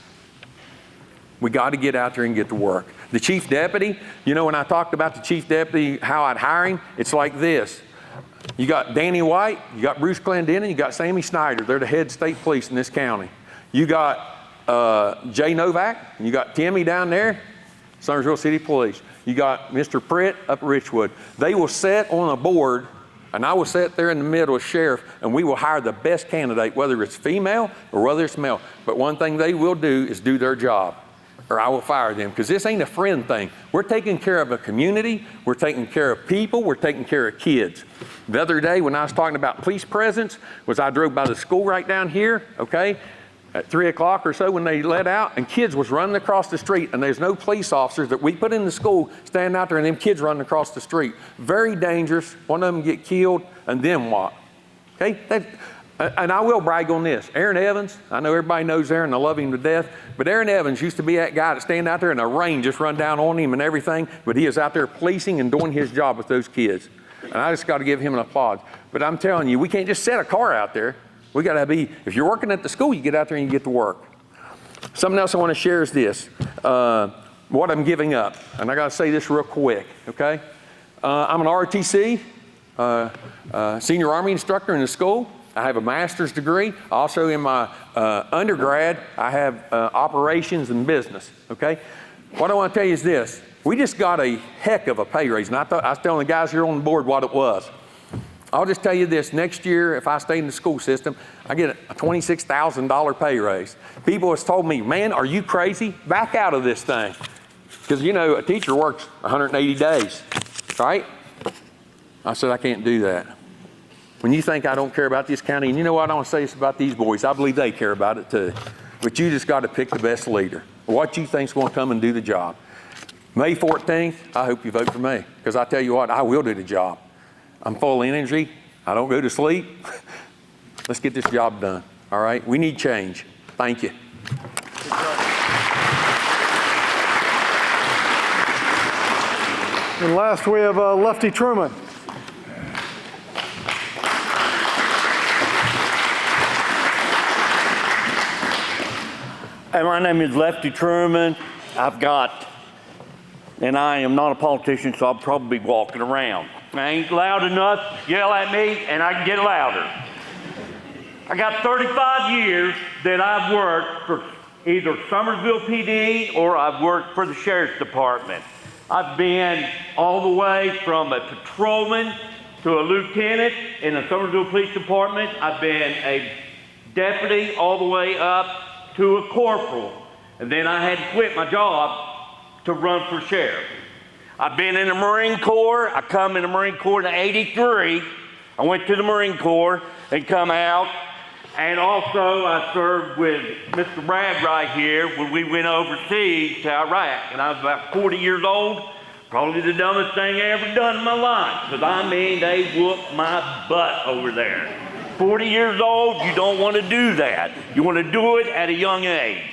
We got to get out there and get to work. The chief deputy, you know, when I talked about the chief deputy, how I'd hire him, it's like this. You got Danny White, you got Bruce Clendenin, you got Sammy Snyder. They're the head state police in this county. You got Jay Novak, and you got Timmy down there, Summersville City Police. You got Mr. Pritt up at Richwood. They will sit on a board, and I will sit there in the middle as sheriff, and we will hire the best candidate, whether it's female or whether it's male. But one thing they will do is do their job, or I will fire them, because this ain't a friend thing. We're taking care of a community, we're taking care of people, we're taking care of kids. The other day when I was talking about police presence, was I drove by the school right down here, okay? At 3 o'clock or so when they let out, and kids was running across the street, and there's no police officers that we put in the school standing out there, and them kids running across the street. Very dangerous. One of them get killed, and then what? Okay? And I will brag on this. Aaron Evans, I know everybody knows Aaron, I love him to death, but Aaron Evans used to be that guy that stand out there and the rain just run down on him and everything, but he is out there policing and doing his job with those kids. And I just got to give him an applause. But I'm telling you, we can't just set a car out there. We got to be, if you're working at the school, you get out there and you get to work. Something else I want to share is this, what I'm giving up. And I got to say this real quick, okay? I'm an ROTC, senior Army instructor in the school. I have a master's degree. Also in my undergrad, I have operations and business, okay? What I want to tell you is this. We just got a heck of a pay raise. And I was telling the guys here on the board what it was. I'll just tell you this, next year, if I stay in the school system, I get a $26,000 pay raise. People have told me, man, are you crazy? Back out of this thing. Because, you know, a teacher works 180 days, right? I said, I can't do that. When you think I don't care about this county, and you know what, I want to say this about these boys, I believe they care about it too. but you just got to pick the best leader. What you think's going to come and do the job. May 14th, I hope you vote for me, because I tell you what, I will do the job. I'm full of energy. I don't go to sleep. Let's get this job done, all right? We need change. Thank you. And last, we have Lefty Truman. Hey, my name is Lefty Truman. And I am not a politician, so I'll probably be walking around. I ain't loud enough, yell at me, and I can get louder. I got 35 years that I've worked for either Summersville PD or I've worked for the Sheriff's Department. I've been all the way from a patrolman to a lieutenant in the Summersville Police Department. I've been a deputy all the way up to a corporal. And then I had to quit my job to run for sheriff. I've been in the Marine Corps. I come in the Marine Corps in '83. I went to the Marine Corps and come out. And also I served with Mr. Bragg right here when we went overseas to Iraq. And I was about 40 years old. Probably the dumbest thing I ever done in my life. Because I mean, they whooped my butt over there. 40 years old, you don't want to do that. You want to do it at a young age.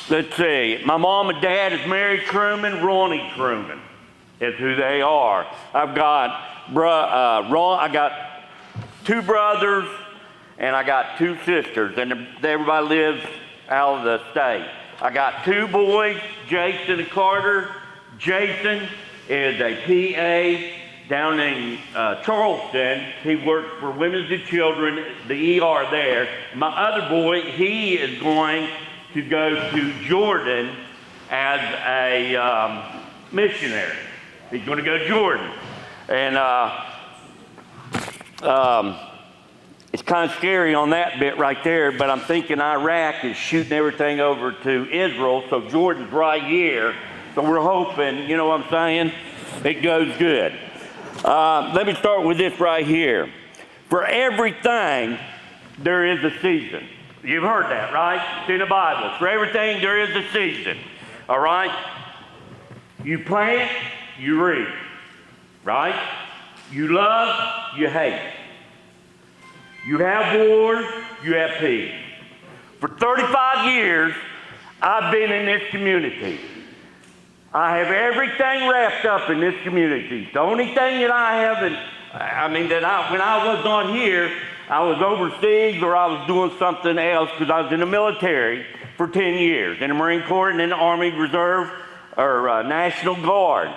Let's see, my mom and dad is Mary Truman, Ronnie Truman is who they are. I've got I got 2 brothers and I got 2 sisters, and everybody lives out of the state. I got 2 boys, Jason and Carter. Jason is a PA down in Charleston. He works for Women's and Children, the ER there. My other boy, he is going to go to Jordan as a missionary. He's going to go to Jordan. And it's kind of scary on that bit right there, but I'm thinking Iraq is shooting everything over to Israel, so Jordan's right here. So we're hoping, you know what I'm saying, it goes good. Let me start with this right here. For everything, there is a season. You've heard that, right? It's in the Bible. For everything, there is a season. All right? You plant, you reap. Right? You love, you hate. You have wars, you have peace. For 35 years, I've been in this community. I have everything wrapped up in this community. The only thing that I haven't, when I was not here, I was overseas or I was doing something else because I was in the military for 10 years, in the Marine Corps and in the Army Reserve or National Guard.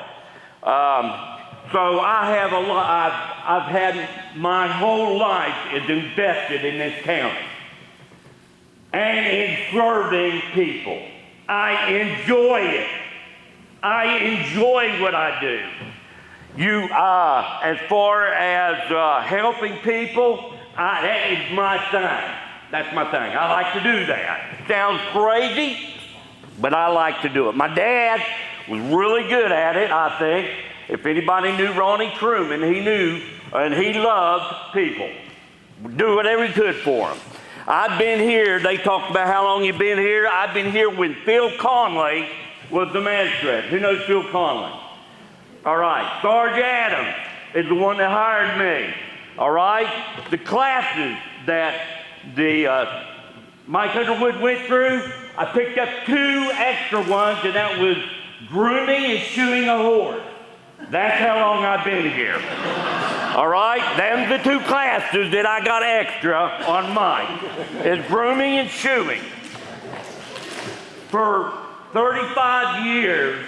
So I have a lot, I've had my whole life is invested in this county and in serving people. I enjoy it. I enjoy what I do. As far as helping people, that is my thing. That's my thing. I like to do that. Sounds crazy, but I like to do it. My dad was really good at it, I think. If anybody knew Ronnie Truman, he knew, and he loved people. Do whatever he could for them. I've been here, they talked about how long you've been here. I've been here when Phil Conley was the magistrate. Who knows Phil Conley? All right, Sarge Adams is the one that hired me. All right, the classes that Mike Underwood went through, I picked up 2 extra ones, and that was grooming and shoeing a horse. That's how long I've been here. All right, them the 2 classes that I got extra on mine is grooming and shoeing. For 35 years,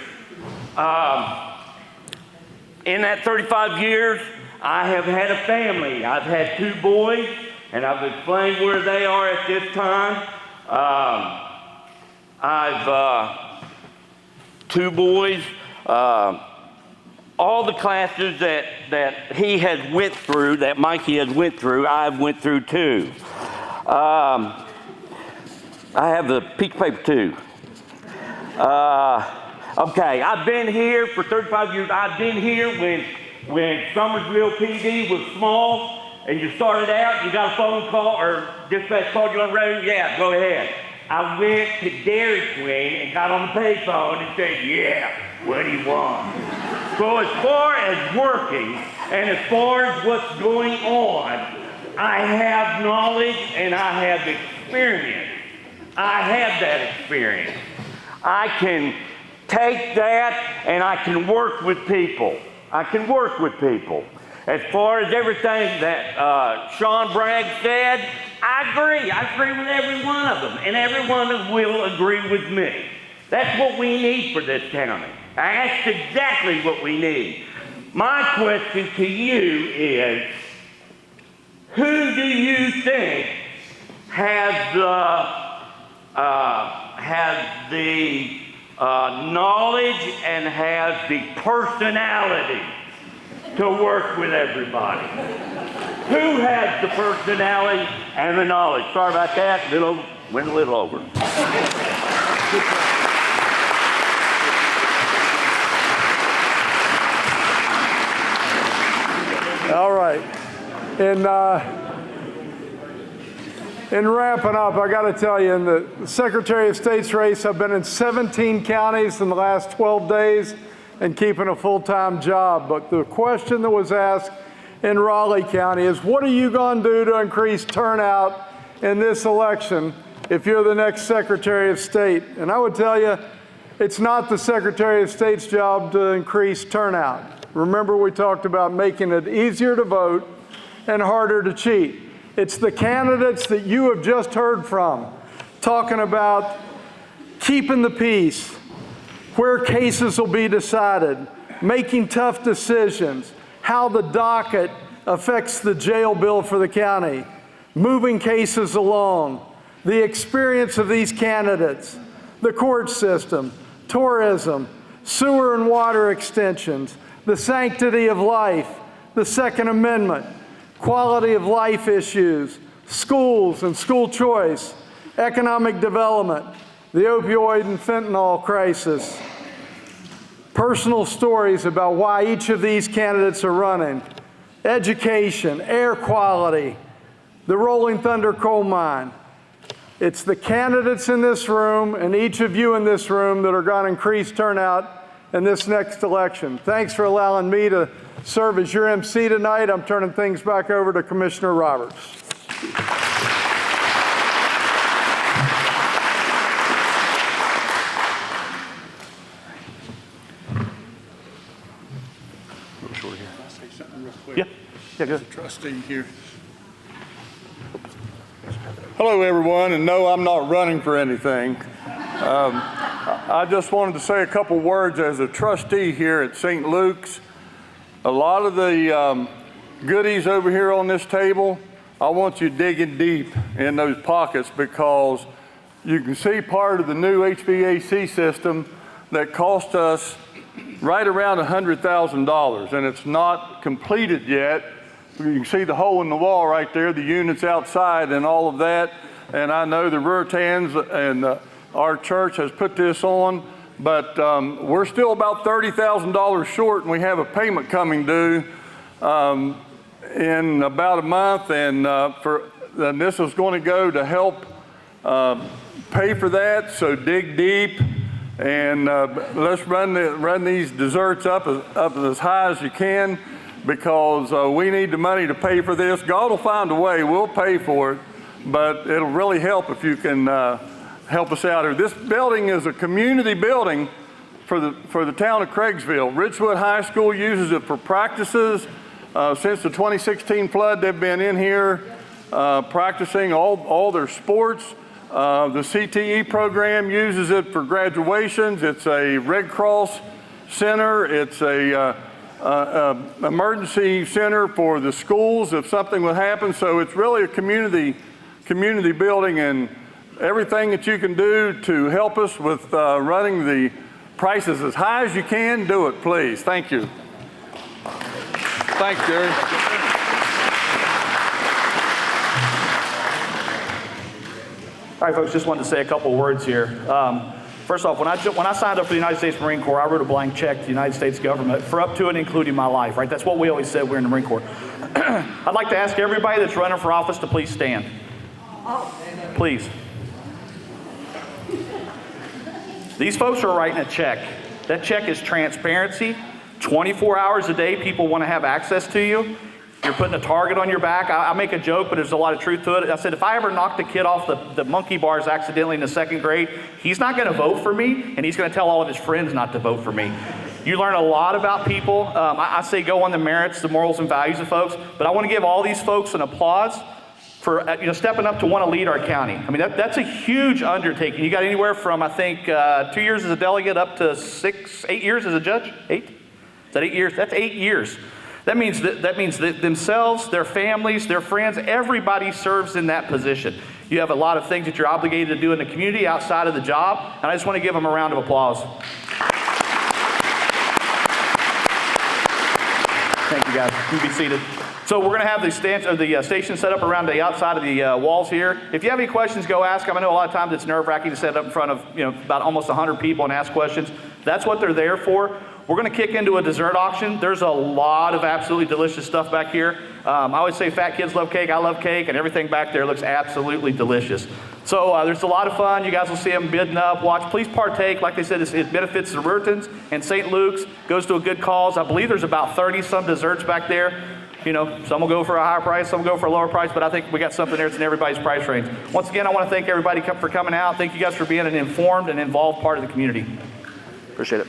in that 35 years, I have had a family. I've had 2 boys, and I've explained where they are at this time. I've 2 boys. All the classes that he has went through, that Mikey has went through, I've went through too. I have the piece of paper too. Okay, I've been here for 35 years. I've been here when Summersville PD was small, and you started out, you got a phone call, or dispatch called you on the road, yeah, go ahead. I went to Dairy Queen and got on the payphone and said, yeah, what do you want? So as far as working and as far as what's going on, I have knowledge and I have experience. I have that experience. I can take that and I can work with people. I can work with people. As far as everything that Sean Bragg said, I agree. I agree with every one of them, and every one of them will agree with me. That's what we need for this county. That's exactly what we need. My question to you is, who do you think has the knowledge and has the personality to work with everybody? Who has the personality and the knowledge? Sorry about that, went a little over. All right. In wrapping up, I got to tell you, in the Secretary of State's race, I've been in 17 counties in the last 12 days and keeping a full-time job. But the question that was asked in Raleigh County is, what are you going to do to increase turnout in this election if you're the next Secretary of State? And I would tell you, it's not the Secretary of State's job to increase turnout. Remember, we talked about making it easier to vote and harder to cheat. It's the candidates that you have just heard from talking about keeping the peace, where cases will be decided, making tough decisions, how the docket affects the jail bill for the county, moving cases along, the experience of these candidates, the court system, tourism, sewer and water extensions, the sanctity of life, the Second Amendment, quality of life issues, schools and school choice, economic development, the opioid and fentanyl crisis, personal stories about why each of these candidates are running, education, air quality, the Rolling Thunder coal mine. It's the candidates in this room and each of you in this room that are going to increase turnout in this next election. Thanks for allowing me to serve as your MC tonight. I'm turning things back over to Commissioner Roberts. Yeah, good. Trustee here. Hello, everyone, and no, I'm not running for anything. I just wanted to say a couple words as a trustee here at St. Luke's. A lot of the goodies over here on this table, I want you digging deep in those pockets because you can see part of the new HVAC system that cost us right around $100,000, and it's not completed yet. You can see the hole in the wall right there, the units outside and all of that. And I know the Ruritans and our church has put this on, but we're still about $30,000 short, and we have a payment coming due in about a month, and this is going to go to help pay for that. So dig deep. And let's run these desserts up as high as you can, because we need the money to pay for this. God will find a way. We'll pay for it, but it'll really help if you can help us out here. This building is a community building for the town of Craigsville. Richwood High School uses it for practices. Since the 2016 flood, they've been in here practicing all their sports. The CTE program uses it for graduations. It's a Red Cross center. It's a emergency center for the schools if something would happen. So it's really a community building, and everything that you can do to help us with running the prices as high as you can, do it, please. Thank you. Thanks, Jerry. All right, folks, just wanted to say a couple words here. First off, when I signed up for the United States Marine Corps, I wrote a blank check to the United States government for up to and including my life, right? That's what we always said we're in the Marine Corps. I'd like to ask everybody that's running for office to please stand. Please. These folks are writing a check. That check is transparency. 24 hours a day, people want to have access to you. You're putting a target on your back. I make a joke, but there's a lot of truth to it. I said, if I ever knocked a kid off the monkey bars accidentally in the 2nd grade, he's not going to vote for me, and he's going to tell all of his friends not to vote for me. You learn a lot about people. I say go on the merits, the morals, and values of folks, but I want to give all these folks an applause for stepping up to want to lead our county. I mean, that's a huge undertaking. You got anywhere from, I think, 2 years as a delegate up to 8 years as a judge? 8? Is that 8 years? That's 8 years. That means that themselves, their families, their friends, everybody serves in that position. You have a lot of things that you're obligated to do in the community outside of the job, and I just want to give them a round of applause. Thank you, guys. You can be seated. So we're going to have the station set up around the outside of the walls here. If you have any questions, go ask them. I know a lot of times it's nerve-wracking to set up in front of about almost 100 people and ask questions. That's what they're there for. We're going to kick into a dessert auction. There's a lot of absolutely delicious stuff back here. I always say fat kids love cake. I love cake, and everything back there looks absolutely delicious. So there's a lot of fun. You guys will see them bidding up. Watch. Please partake. Like they said, it benefits the Rurtons and St. Luke's. Goes to a good cause. I believe there's about 30-some desserts back there. Some will go for a higher price, some will go for a lower price, but I think we got something there that's in everybody's price range. Once again, I want to thank everybody for coming out. Thank you guys for being an informed and involved part of the community. Appreciate it.